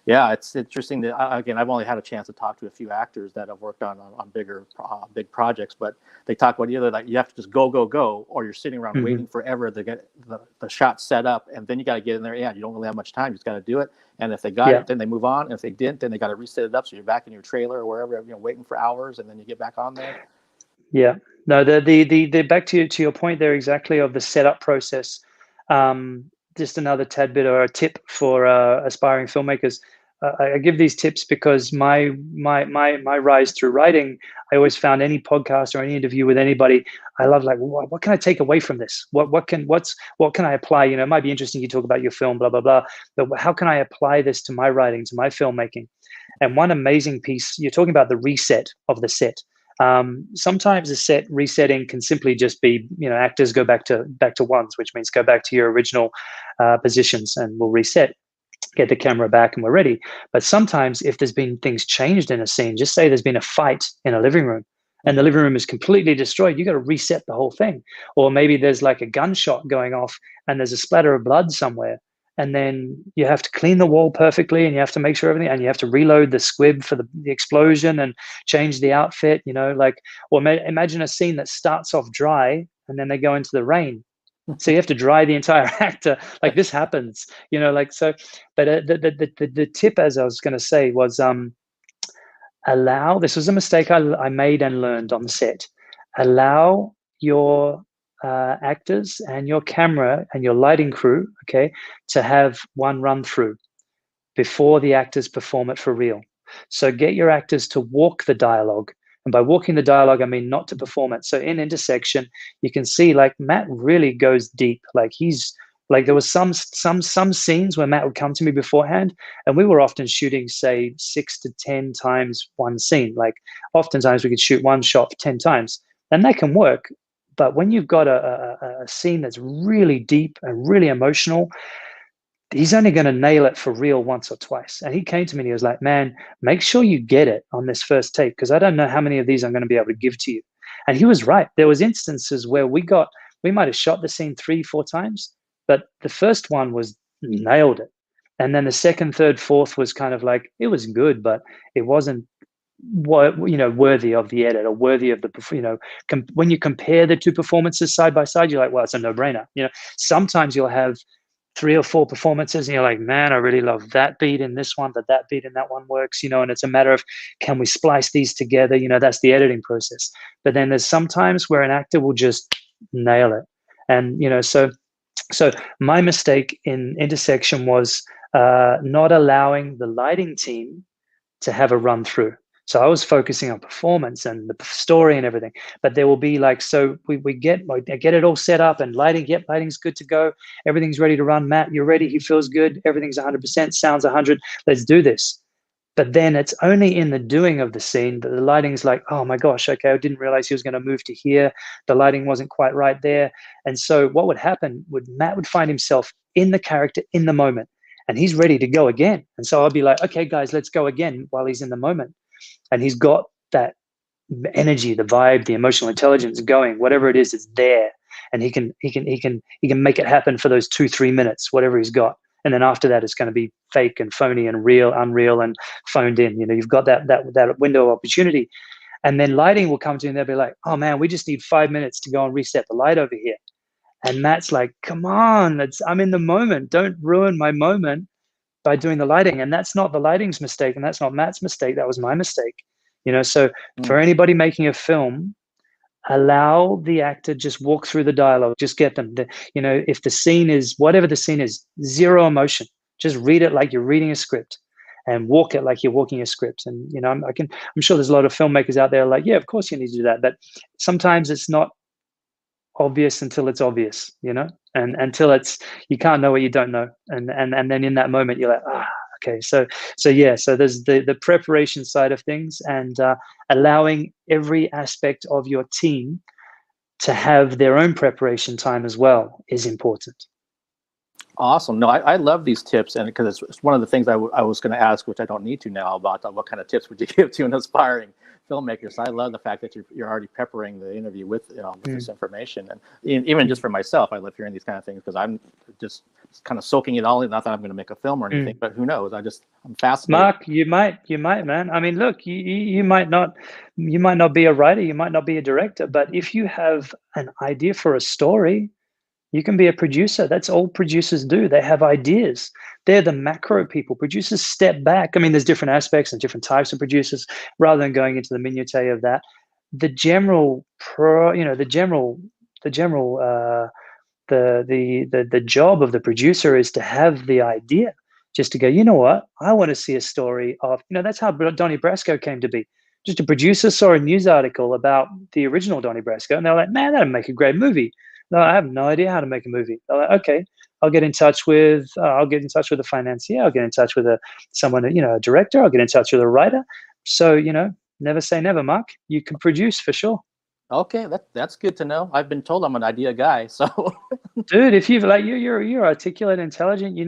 it's interesting that, again, I've only had a chance to talk to a few actors that have worked on bigger big projects, but they talk about either like you have to just go, or you're sitting around waiting forever to get the shot set up, and then you got to get in there. Yeah, you don't really have much time, you just got to do it. And if they got it, then they move on. And if they didn't, then they got to reset it up, so you're back in your trailer or wherever, waiting for hours, and then you get back on there. Yeah, no, the back to your point there exactly of the setup process. Just another tad bit or a tip for aspiring filmmakers. I give these tips because my rise through writing, I always found any podcast or any interview with anybody, I love, like, what can I take away from this? What can I apply? It might be interesting you talk about your film, blah blah blah, but how can I apply this to my writing, to my filmmaking? And one amazing piece, you're talking about the reset of the set. Sometimes the set resetting can simply just be, actors go back to ones, which means go back to your original positions, and we'll reset, get the camera back, and we're ready. But sometimes if there's been things changed in a scene, just say there's been a fight in a living room, and the living room is completely destroyed, you got to reset the whole thing. Or maybe there's like a gunshot going off and there's a splatter of blood somewhere, and then you have to clean the wall perfectly, and you have to make sure everything, and you have to reload the squib for the explosion and change the outfit, like, or imagine a scene that starts off dry and then they go into the rain. So you have to dry the entire actor. Like, this happens, like, so. But the tip, as I was going to say, was allow, this was a mistake I made and learned on the set. Allow your actors and your camera and your lighting crew, okay, to have one run through before the actors perform it for real. So get your actors to walk the dialogue. And by walking the dialogue, I mean not to perform it. So in Intersection, you can see like Matt really goes deep. Like, he's like, there was some scenes where Matt would come to me beforehand, and we were often shooting, say, 6 to 10 times one scene. Like, oftentimes we could shoot one shot 10 times, and that can work. But when you've got a scene that's really deep and really emotional, he's only going to nail it for real once or twice. And he came to me and he was like, man, make sure you get it on this first take, because I don't know how many of these I'm going to be able to give to you. And he was right. There was instances where we might have shot the scene 3-4 times, but the first one was nailed it. And then the second, third, fourth was kind of like, it was good, but it wasn't worthy of the edit, or worthy of the, when you compare the two performances side by side, you're like, well, it's a no-brainer. Sometimes you'll have 3 or 4 performances and you're like, man, I really love that beat in this one, but that beat in that one works, and it's a matter of, can we splice these together? That's the editing process. But then there's sometimes where an actor will just nail it. And, so my mistake in Intersection was not allowing the lighting team to have a run through. So I was focusing on performance and the story and everything, but there will be like, so I get it all set up and lighting. Yep, lighting's good to go. Everything's ready to run. Matt, you're ready. He feels good. Everything's 100%. Sounds 100. Let's do this. But then it's only in the doing of the scene that the lighting's like, oh my gosh, okay, I didn't realize he was going to move to here. The lighting wasn't quite right there. And so what would happen Matt would find himself in the character in the moment, and he's ready to go again. And so I'll be like, okay, guys, let's go again, while he's in the moment. And he's got that energy, the vibe, the emotional intelligence going, whatever it is, it's there. And he can make it happen for those 2-3 minutes, whatever he's got. And then after that, it's going to be fake and phony and real, unreal and phoned in. You've got that window of opportunity. And then lighting will come to you and they'll be like, oh man, we just need 5 minutes to go and reset the light over here. And Matt's like, come on, I'm in the moment. Don't ruin my moment by doing the lighting. And that's not the lighting's mistake, and that's not Matt's mistake. That was my mistake. So for anybody making a film, allow the actor just walk through the dialogue. Just get them if the scene is, whatever the scene is, zero emotion, just read it like you're reading a script and walk it like you're walking a script. And I'm sure there's a lot of filmmakers out there like, yeah, of course you need to do that, but sometimes it's not obvious until it's obvious, and until you can't know what you don't know. And then in that moment you're like, okay. So there's the preparation side of things, and allowing every aspect of your team to have their own preparation time as well is important. Awesome. No, I love these tips, and because it's one of the things I was going to ask, which I don't need to now, about what kind of tips would you give to an aspiring filmmaker. So I love the fact that you're already peppering the interview with this information, and even just for myself, I love hearing these kind of things because I'm just kind of soaking it all in. Not that I'm going to make a film or anything, but who knows? I'm fascinated. Mark, you might, man. I mean, look, you might not be a writer, you might not be a director, but if you have an idea for a story, you can be a producer. That's all producers do. They have ideas. They're the macro people. Producers step back. I mean, there's different aspects and different types of producers. Rather than going into the minutiae of that, the job of the producer is to have the idea, just to go, you know what, I want to see a story of, that's how Donnie Brasco came to be. Just a producer saw a news article about the original Donnie Brasco, and they're like, man, that'd make a great movie. No, I have no idea how to make a movie. They're like, okay, I'll get in touch with a financier. I'll get in touch with someone, a director. I'll get in touch with a writer. So, never say never, Mark. You can produce for sure. Okay, that's good to know. I've been told I'm an idea guy, so. Dude, if you're articulate, intelligent,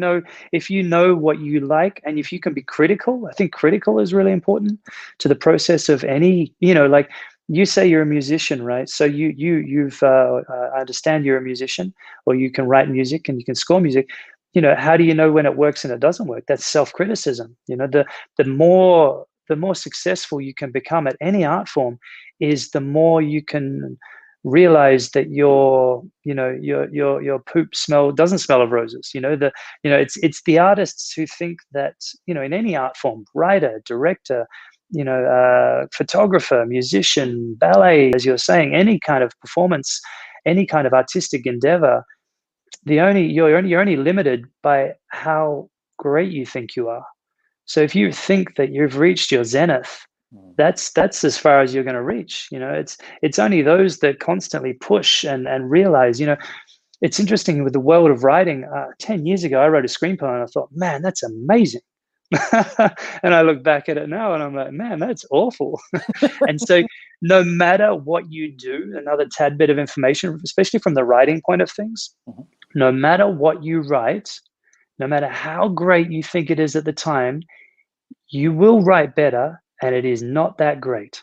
if you know what you like, and if you can be critical, I think critical is really important to the process of any, you say you're a musician, right? So I understand you're a musician, or you can write music and you can score music. How do you know when it works and it doesn't work? That's self-criticism. The more successful you can become at any art form is the more you can realize that your poop doesn't smell of roses. It's the artists who think that, in any art form, writer, director, photographer, musician, ballet, as you're saying, any kind of performance, any kind of artistic endeavor, you're only limited by how great you think you are. So if you think that you've reached your zenith, that's as far as you're going to reach. It's only those that constantly push and realize. It's interesting with the world of writing. 10 years ago, I wrote a screenplay and I thought, man, that's amazing. And I look back at it now and I'm like, man, that's awful. And so no matter what you do, another tad bit of information, especially from the writing point of things, no matter what you write, no matter how great you think it is at the time, you will write better, and it is not that great,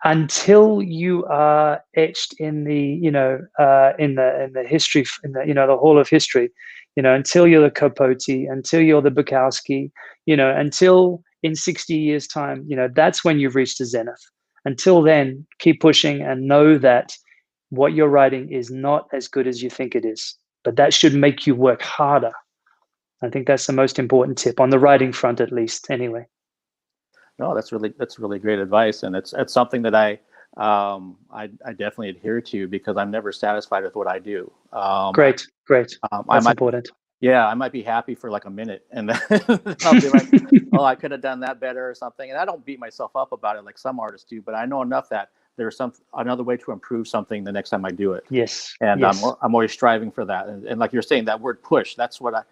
until you are etched in the history, the Hall of History, until you're the Capote, until you're the Bukowski, until in 60 years' time, that's when you've reached a zenith. Until then, keep pushing and know that what you're writing is not as good as you think it is, but that should make you work harder. I think that's the most important tip on the writing front, at least, anyway. No, that's really great advice, and it's something that I definitely adhere to, because I'm never satisfied with what I do. Great. That's important. Yeah, I might be happy for like a minute, and then I'll be like, "Oh, I could have done that better," or something. And I don't beat myself up about it like some artists do, but I know enough that there's another way to improve something the next time I do it. Yes. And yes. I'm always striving for that. And like you're saying, that word push, that's what I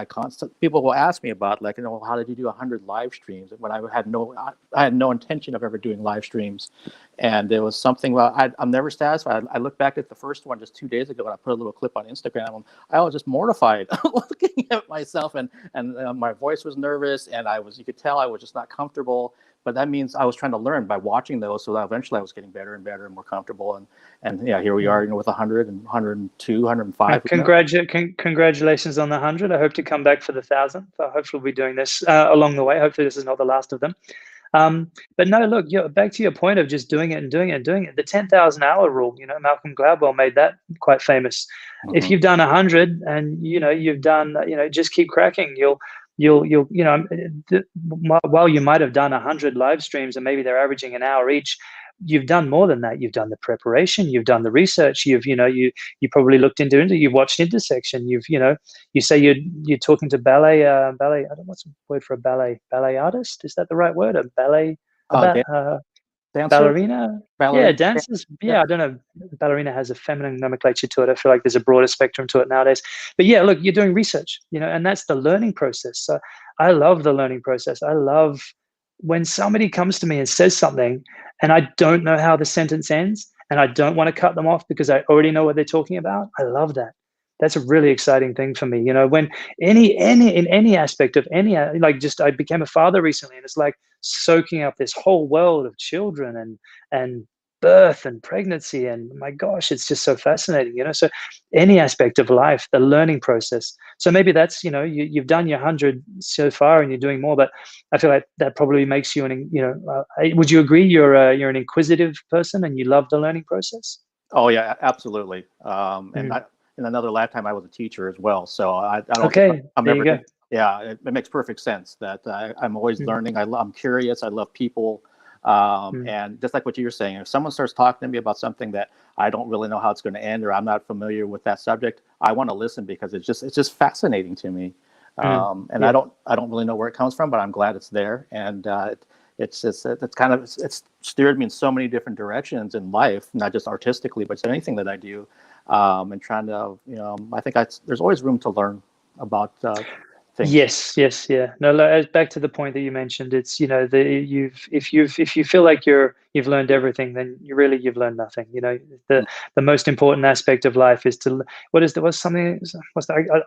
constant. People will ask me about, like, how did you do 100 live streams? When I had no intention of ever doing live streams, and it was something. Well, I'm never satisfied. I look back at the first one just 2 days ago, and I put a little clip on Instagram. And I was just mortified looking at myself, and my voice was nervous, and you could tell I was just not comfortable. But that means I was trying to learn by watching those, so that eventually I was getting better and better and more comfortable. And yeah, here we are, with 100 and 102, 105. Congratulations on the 100. I hope to come back for the 1,000. So hopefully we'll be doing this along the way. Hopefully this is not the last of them. But no, look, back to your point of just doing it and doing it and doing it. The 10,000 hour rule, Malcolm Gladwell made that quite famous. Mm-hmm. If you've done 100 and, you've done, just keep cracking, while you might have done 100 live streams and maybe they're averaging an hour each, you've done more than that. You've done the preparation, you've done the research, you probably looked into you've watched Intersection, you say you're talking to ballet, I don't know what's the word for a ballet artist, is that the right word? A ballet ballerina? Yeah, dancers. Yeah, I don't know. Ballerina has a feminine nomenclature to it. I feel like there's a broader spectrum to it nowadays. But yeah, look, you're doing research, and that's the learning process. So I love the learning process. I love when somebody comes to me and says something and I don't know how the sentence ends and I don't want to cut them off because I already know what they're talking about. I love that. That's a really exciting thing for me. When in any aspect of any, I became a father recently, and it's like soaking up this whole world of children and birth and pregnancy, and my gosh, it's just so fascinating. So any aspect of life, the learning process. So maybe that's you've done your 100 so far, and you're doing more. But I feel like that probably makes you would you agree you're an inquisitive person and you love the learning process? Oh yeah, absolutely. And in another lifetime, I was a teacher as well. So I don't think I'm ever. Yeah, it makes perfect sense that I'm always learning. I'm curious. I love people. And just like what you were saying, if someone starts talking to me about something that I don't really know how it's going to end, or I'm not familiar with that subject, I want to listen because it's just fascinating to me. And I don't really know where it comes from, but I'm glad it's there. And it's steered me in so many different directions in life, not just artistically, but anything that I do. And trying to, I think there's always room to learn about things. Yes, yeah. No, back to the point that you mentioned. It's if you feel like you've learned everything, then you've learned nothing. The most important aspect of life is to I'm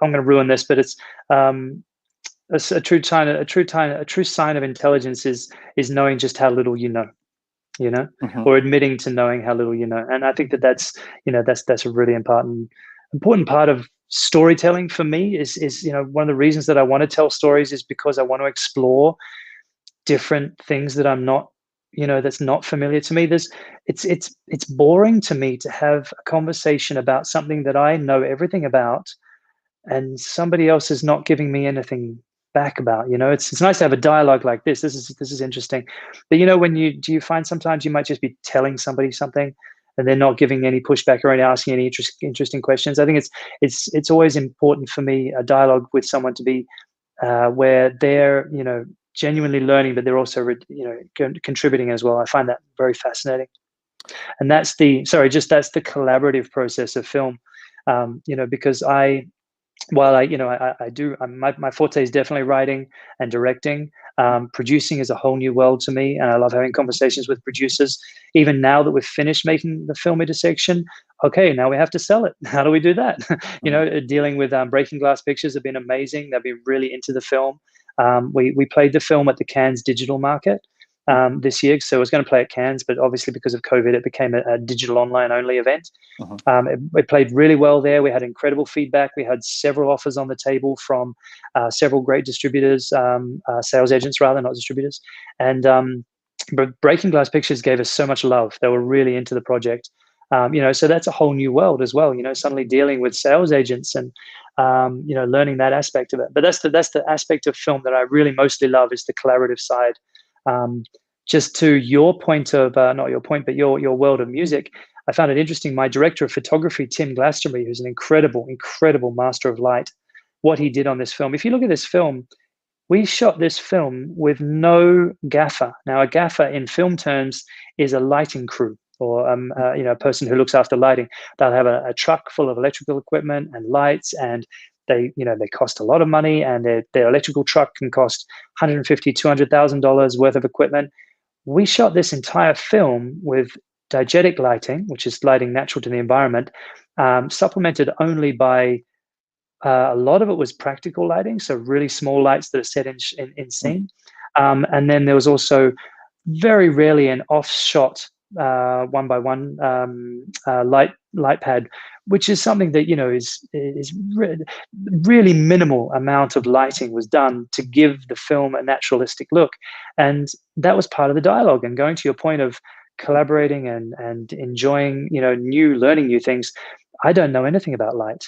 going to ruin this, but it's a true sign of intelligence is knowing just how little you know. Mhm. or admitting to knowing how little you know. And I think that that's a really important part of storytelling for me. Is one of the reasons that I want to tell stories is because I want to explore different things that I'm not, that's not familiar to me. It's boring to me to have a conversation about something that I know everything about and somebody else is not giving me anything back about. It's nice to have a dialogue like this. This is interesting. But when do you find sometimes you might just be telling somebody something and they're not giving any pushback or any asking any interesting questions? I think it's always important for me, a dialogue with someone, to be where they're genuinely learning, but they're also contributing as well. I find that very fascinating, and that's the collaborative process of film. Because while I do, my forte is definitely writing and directing. Producing is a whole new world to me, and I love having conversations with producers. Even now that we've finished making the film Intersection, okay, now we have to sell it. How do we do that? Dealing with Breaking Glass Pictures have been amazing. They've been really into the film. We played the film at the Cannes digital market this year, so I was going to play at Cannes, but obviously because of COVID, it became a digital online only event. Mhm. It played really well there. We had incredible feedback. We had several offers on the table from several great distributors, sales agents rather, not distributors. And but Breaking Glass Pictures gave us so much love. They were really into the project. So that's a whole new world as well. Suddenly dealing with sales agents and learning that aspect of it. But that's the aspect of film that I really mostly love, is the collaborative side. Just to your point of not your point, but your world of music, I found it interesting. My director of photography, Tim Glastonbury, who's an incredible master of light, what he did on this film. If you look at this film, we shot this film with no gaffer. Now, a gaffer in film terms is a lighting crew, or a person who looks after lighting. They'll have a truck full of electrical equipment and lights, and they cost a lot of money, and their electrical truck can cost $150,000, $200,000 worth of equipment. We shot this entire film with diegetic lighting, which is lighting natural to the environment, supplemented only by a lot of it was practical lighting, so really small lights that are set in scene. And then there was also very rarely an off-shot one by one light pad, which is something that really minimal amount of lighting was done to give the film a naturalistic look, and that was part of the dialogue. And going to your point of collaborating and enjoying learning new things, I don't know anything about light.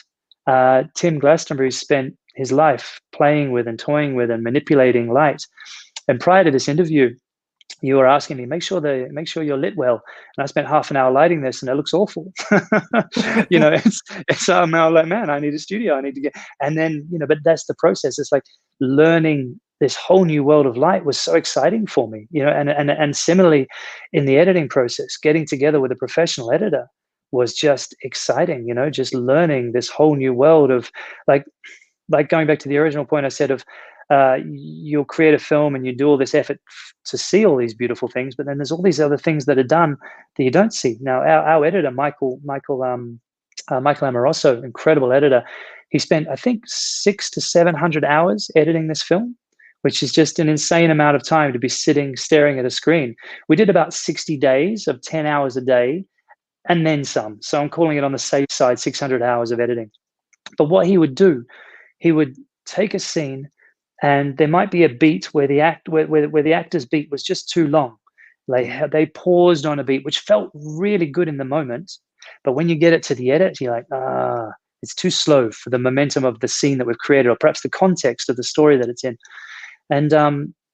Tim Glastonbury spent his life playing with and toying with and manipulating light. And prior to this interview, you were asking me, make sure you're lit well. And I spent half an hour lighting this, and it looks awful. I'm now like, man, I need a studio. I need to get, and then, but that's the process. It's like learning this whole new world of light was so exciting for me, and similarly in the editing process, getting together with a professional editor was just exciting, just learning this whole new world of like going back to the original point I said of, you'll create a film and you do all this effort to see all these beautiful things, but then there's all these other things that are done that you don't see. Now, our editor, Michael Amoroso, incredible editor, he spent, I think, 600 to 700 hours editing this film, which is just an insane amount of time to be sitting, staring at a screen. We did about 60 days of 10 hours a day and then some. So I'm calling it on the safe side, 600 hours of editing. But what he would do, he would take a scene, and there might be a beat where the actor's beat was just too long. They paused on a beat, which felt really good in the moment, but when you get it to the edit, you're like, it's too slow for the momentum of the scene that we've created, or perhaps the context of the story that it's in. And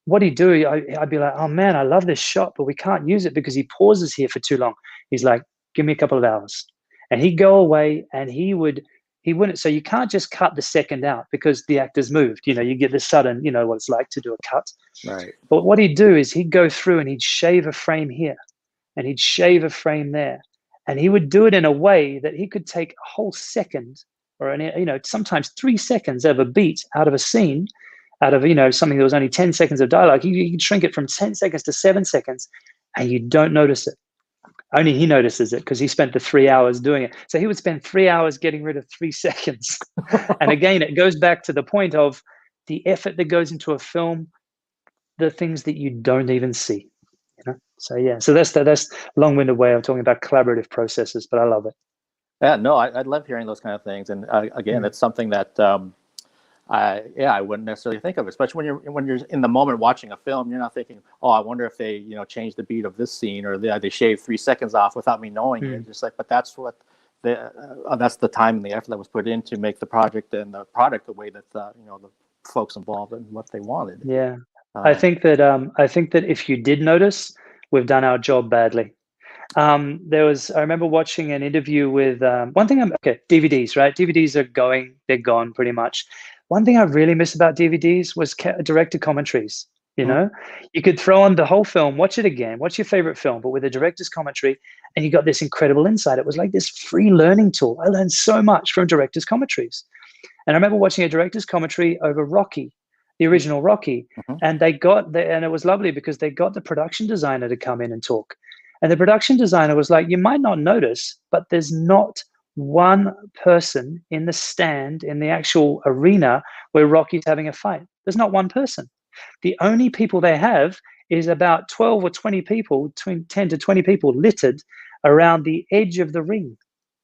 what he'd do, I'd be like, oh man, I love this shot, but we can't use it because he pauses here for too long. He's like, give me a couple of hours. And he'd go away, and he wouldn't. So you can't just cut the second out because the actor's moved. You get the sudden, what it's like to do a cut. Right. But what he'd do is he'd go through and he'd shave a frame here and he'd shave a frame there. And he would do it in a way that he could take a whole second or, sometimes 3 seconds of a beat out of a scene, out of, something that was only 10 seconds of dialogue. You could shrink it from 10 seconds to 7 seconds and you don't notice it. Only he notices it because he spent the 3 hours doing it. So he would spend 3 hours getting rid of 3 seconds. And again, it goes back to the point of the effort that goes into a film, the things that you don't even see. So yeah, so that's a long-winded way of talking about collaborative processes, but I love it. Yeah, no, I love hearing those kind of things, and again, it's something that I wouldn't necessarily think of, especially when you're in the moment watching a film. You're not thinking, oh, I wonder if they change the beat of this scene, or they shave 3 seconds off without me knowing it. Just like, but that's that's the time and the effort that was put in to make the project and the product the way that the folks involved and what they wanted. Yeah, I think that if you did notice, we've done our job badly. I remember watching an interview with DVDs, right? DVDs they're gone pretty much. One thing I really miss about DVDs was director commentaries. You could throw on the whole film, watch it again, watch your favorite film, but with a director's commentary, and you got this incredible insight. It was like this free learning tool. I learned so much from director's commentaries. And I remember watching a director's commentary over Rocky, the original Rocky, and and it was lovely because they got the production designer to come in and talk. And the production designer was like, you might not notice, but there's not one person in the stand, in the actual arena where Rocky's having a fight. There's not one person. The only people they have is about 12 or 20 people, between 10 to 20 people littered around the edge of the ring.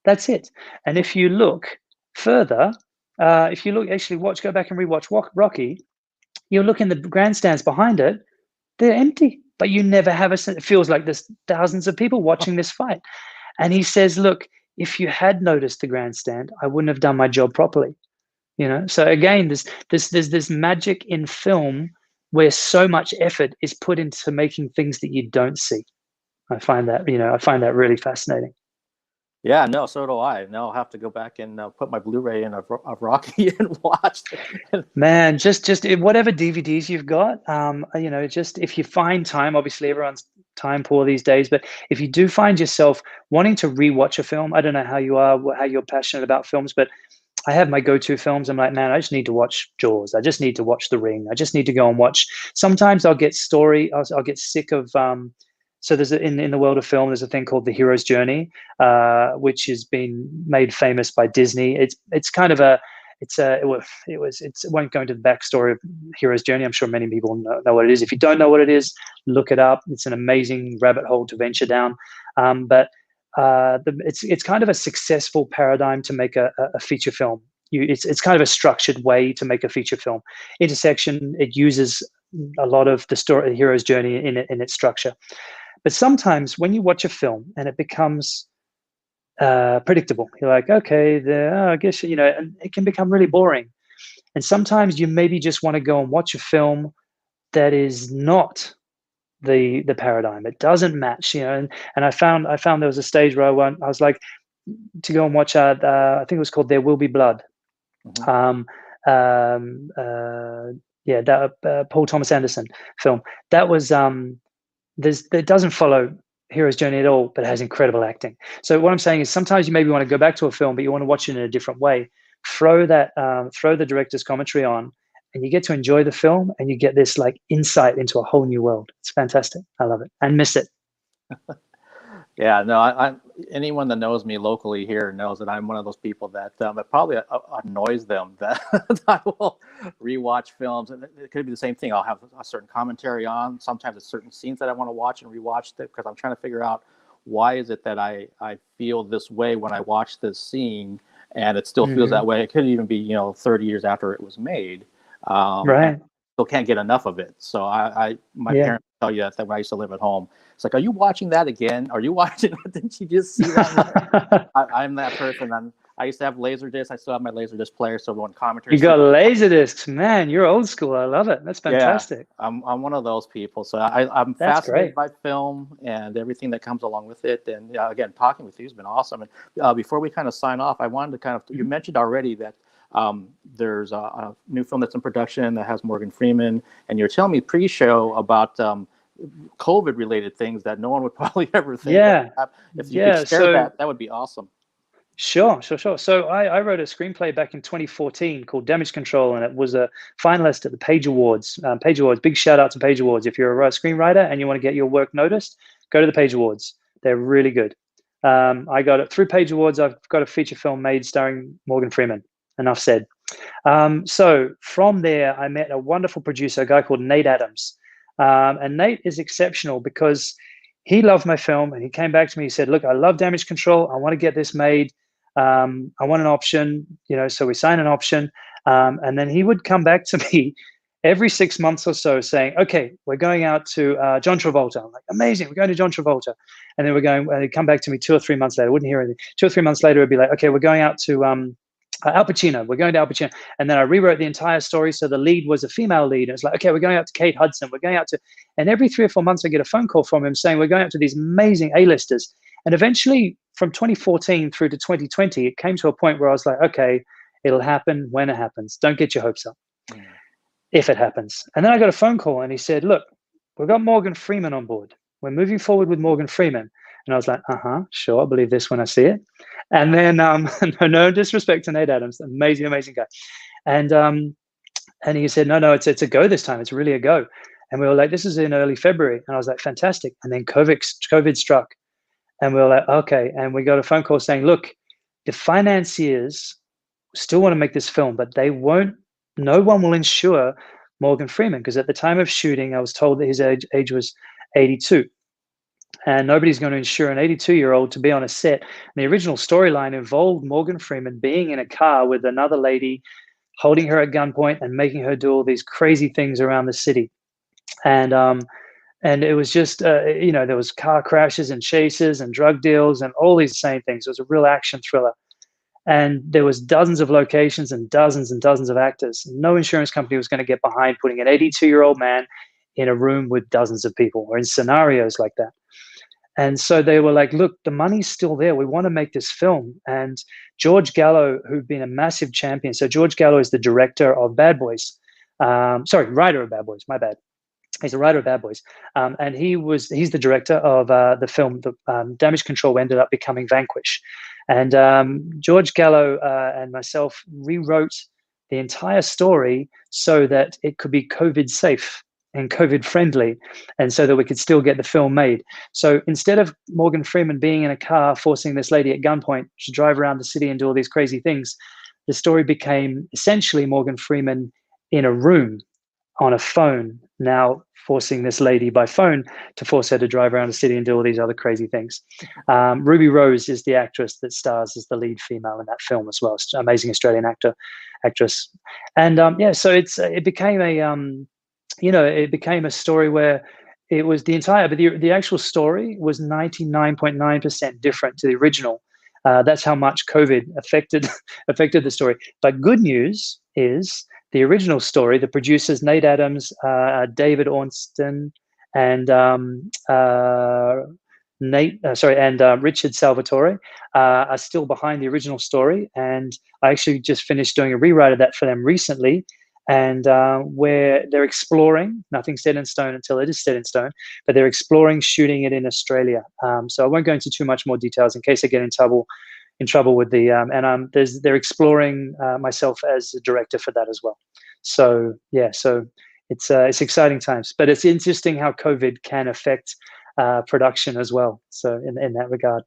That's it. And if you look further, go back and rewatch Rocky, you look in the grandstands behind it, they're empty. But you never have it feels like there's thousands of people watching this fight. And he says, look, if you had noticed the grandstand, I wouldn't have done my job properly. So again, there's this magic in film where so much effort is put into making things that you don't see. I find that really fascinating. Yeah, no, so do I. Now I'll have to go back and put my Blu-ray in of Rocky and watch it. Man, just whatever DVDs you've got, just if you find time, obviously everyone's time poor these days, but if you do find yourself wanting to rewatch a film, I don't know how you're passionate about films, but I have my go-to films. I'm like, man, I just need to watch Jaws. I just need to watch The Ring. I just need to go and watch. Sometimes I'll get sick of. So there's in the world of film, there's a thing called The Hero's Journey, which has been made famous by Disney. It won't go into the backstory of Hero's Journey. I'm sure many people know what it is. If you don't know what it is, look it up. It's an amazing rabbit hole to venture down. But it's kind of a successful paradigm to make a feature film. It's kind of a structured way to make a feature film. Intersection, it uses a lot of the story, the hero's journey in its structure. But sometimes when you watch a film and it becomes predictable, you're like, okay, I guess, and it can become really boring. And sometimes you maybe just want to go and watch a film that is not the paradigm. It doesn't match, and I found there was a stage where I was like to go and watch I think it was called There Will Be Blood. Paul Thomas Anderson film. That was that doesn't follow hero's journey at all, but it has incredible acting. So what I'm saying is sometimes you maybe want to go back to a film, but you want to watch it in a different way. Throw the director's commentary on, and you get to enjoy the film, and you get this like insight into a whole new world. It's fantastic. I love it and miss it. Yeah, no, I anyone that knows me locally here knows that I'm one of those people that it probably annoys them that I will rewatch films, and it could be the same thing. I'll have a certain commentary on. Sometimes it's certain scenes that I want to watch and rewatch it because I'm trying to figure out why is it that I feel this way when I watch this scene, and it still feels that way. It could even be 30 years after it was made. Right. Still can't get enough of it. So my parents tell you that when I used to live at home, it's like, are you watching that again? Are you watching it? Didn't you just see that? I'm that person. I used to have Laserdisc. I still have my Laserdisc player. So when commentary, you got Laserdiscs, man. You're old school. I love it. That's fantastic. Yeah, I'm one of those people. So I'm fascinated by film and everything that comes along with it. And again, talking with you has been awesome. And before we kind of sign off, I wanted to you mentioned already that there's a new film that's in production that has Morgan Freeman, and you're telling me pre-show about COVID-related things that no one would probably ever think. Yeah. If you could share that would be awesome. Sure. So I wrote a screenplay back in 2014 called Damage Control, and it was a finalist at the Page Awards. Page Awards, big shout out to Page Awards. If you're a screenwriter and you want to get your work noticed, go to the Page Awards. They're really good. I got it through Page Awards. I've got a feature film made starring Morgan Freeman. Enough said. So from there, I met a wonderful producer, a guy called Nate Adams. And Nate is exceptional because he loved my film and he came back to me. He said, "Look, I love Damage Control. I want to get this made. I want an option." So we signed an option, and then he would come back to me every 6 months or so saying, "Okay, we're going out to John Travolta." I'm like, "Amazing, we're going to John Travolta." And then and he'd come back to me 2 or 3 months later. I wouldn't hear anything. 2 or 3 months later, it'd be like, "Okay, we're going out to Al Pacino. We're going to Al Pacino." And then I rewrote the entire story. So the lead was a female lead. And it's like, "Okay, we're going out to Kate Hudson. We're going out to," and every 3 or 4 months, I get a phone call from him saying, "We're going out to these amazing A-listers." And eventually from 2014 through to 2020, it came to a point where I was like, "Okay, it'll happen when it happens. Don't get your hopes up." If it happens. And then I got a phone call and he said, "Look, we've got Morgan Freeman on board. We're moving forward with Morgan Freeman." And I was like, "Sure, I'll believe this when I see it." And then, no disrespect to Nate Adams, amazing, amazing guy. And he said, "No, it's a go this time. It's really a go." And we were like, "This is in early February." And I was like, "Fantastic." And then COVID struck. And we were like, "Okay." And we got a phone call saying, "Look, the financiers still want to make this film, but no one will insure Morgan Freeman," because at the time of shooting, I was told that his age was 82. And nobody's going to insure an 82-year-old to be on a set. And the original storyline involved Morgan Freeman being in a car with another lady, holding her at gunpoint and making her do all these crazy things around the city. And it was just, there was car crashes and chases and drug deals and all these same things. It was a real action thriller. And there was dozens of locations and dozens of actors. No insurance company was going to get behind putting an 82-year-old man in a room with dozens of people or in scenarios like that. And so they were like, "Look, the money's still there. We want to make this film." And George Gallo, who'd been a massive champion. So George Gallo is the director of Bad Boys. Writer of Bad Boys. My bad. He's a writer of Bad Boys. And he's the director of the film. Damage Control ended up becoming Vanquish. And George Gallo and myself rewrote the entire story so that it could be COVID safe and COVID friendly, and so that we could still get the film made. So instead of Morgan Freeman being in a car forcing this lady at gunpoint to drive around the city and do all these crazy things, the story became essentially Morgan Freeman in a room on a phone, now forcing this lady by phone to force her to drive around the city and do all these other crazy things. Ruby Rose is the actress that stars as the lead female in that film as well. Amazing Australian actress. And so it became it became a story where it was but the actual story was 99.9% different to the original. That's how much COVID affected the story. But good news is the original story, the producers, Nate Adams, David Ornstein, and Richard Salvatore, are still behind the original story. And I actually just finished doing a rewrite of that for them recently. And where they're exploring, nothing's set in stone until it is set in stone, but they're exploring shooting it in Australia. So I won't go into too much more details in case I get in trouble with the they're exploring myself as a director for that as well. So it's exciting times, but it's interesting how COVID can affect production as well. So in that regard.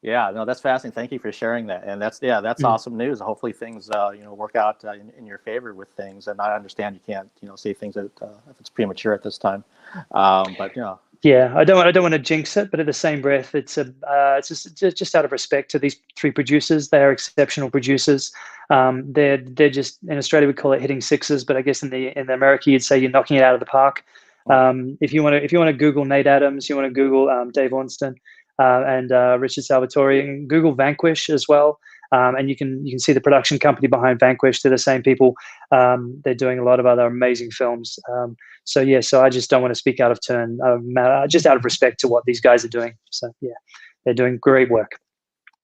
Yeah, no, that's fascinating. Thank you for sharing that. And that's awesome news. Hopefully things, work out in your favor with things. And I understand you can't, say things that if it's premature at this time. But yeah, I don't want to jinx it, but at the same breath, it's just out of respect to these three producers. They are exceptional producers. They're just, in Australia we call it hitting sixes, but I guess in America you'd say you're knocking it out of the park. If you want to Google Nate Adams, you want to Google Dave Ornstein and Richard Salvatore, and Google Vanquish as well. And you can see the production company behind Vanquish. They're the same people. They're doing a lot of other amazing films. So I just don't want to speak out of turn, just out of respect to what these guys are doing. So yeah, they're doing great work.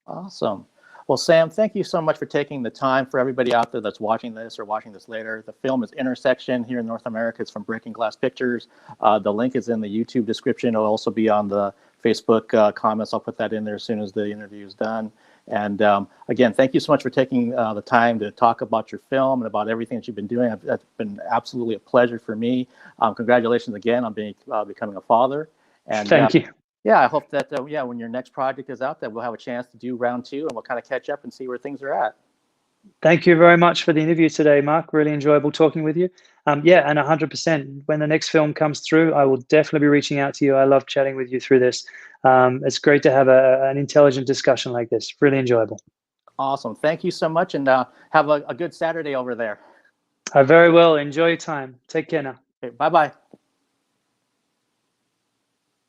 Awesome. Well, Sam, thank you so much for taking the time. For everybody out there that's watching this or watching this later, the film is Intersection here in North America. It's from Breaking Glass Pictures. The link is in the YouTube description. It'll also be on the Facebook comments. I'll put that in there as soon as the interview is done. And again, thank you so much for taking the time to talk about your film and about everything that you've been doing. It's been absolutely a pleasure for me. Congratulations again on becoming a father. And thank you. Yeah, I hope that when your next project is out, that we'll have a chance to do round two and we'll kind of catch up and see where things are at. Thank you very much for the interview today, Mark. Really enjoyable talking with you. Yeah, and 100%. When the next film comes through, I will definitely be reaching out to you. I love chatting with you through this. It's great to have an intelligent discussion like this. Really enjoyable. Awesome. Thank you so much, and have a good Saturday over there. I very well. Enjoy your time. Take care now. Okay, bye bye.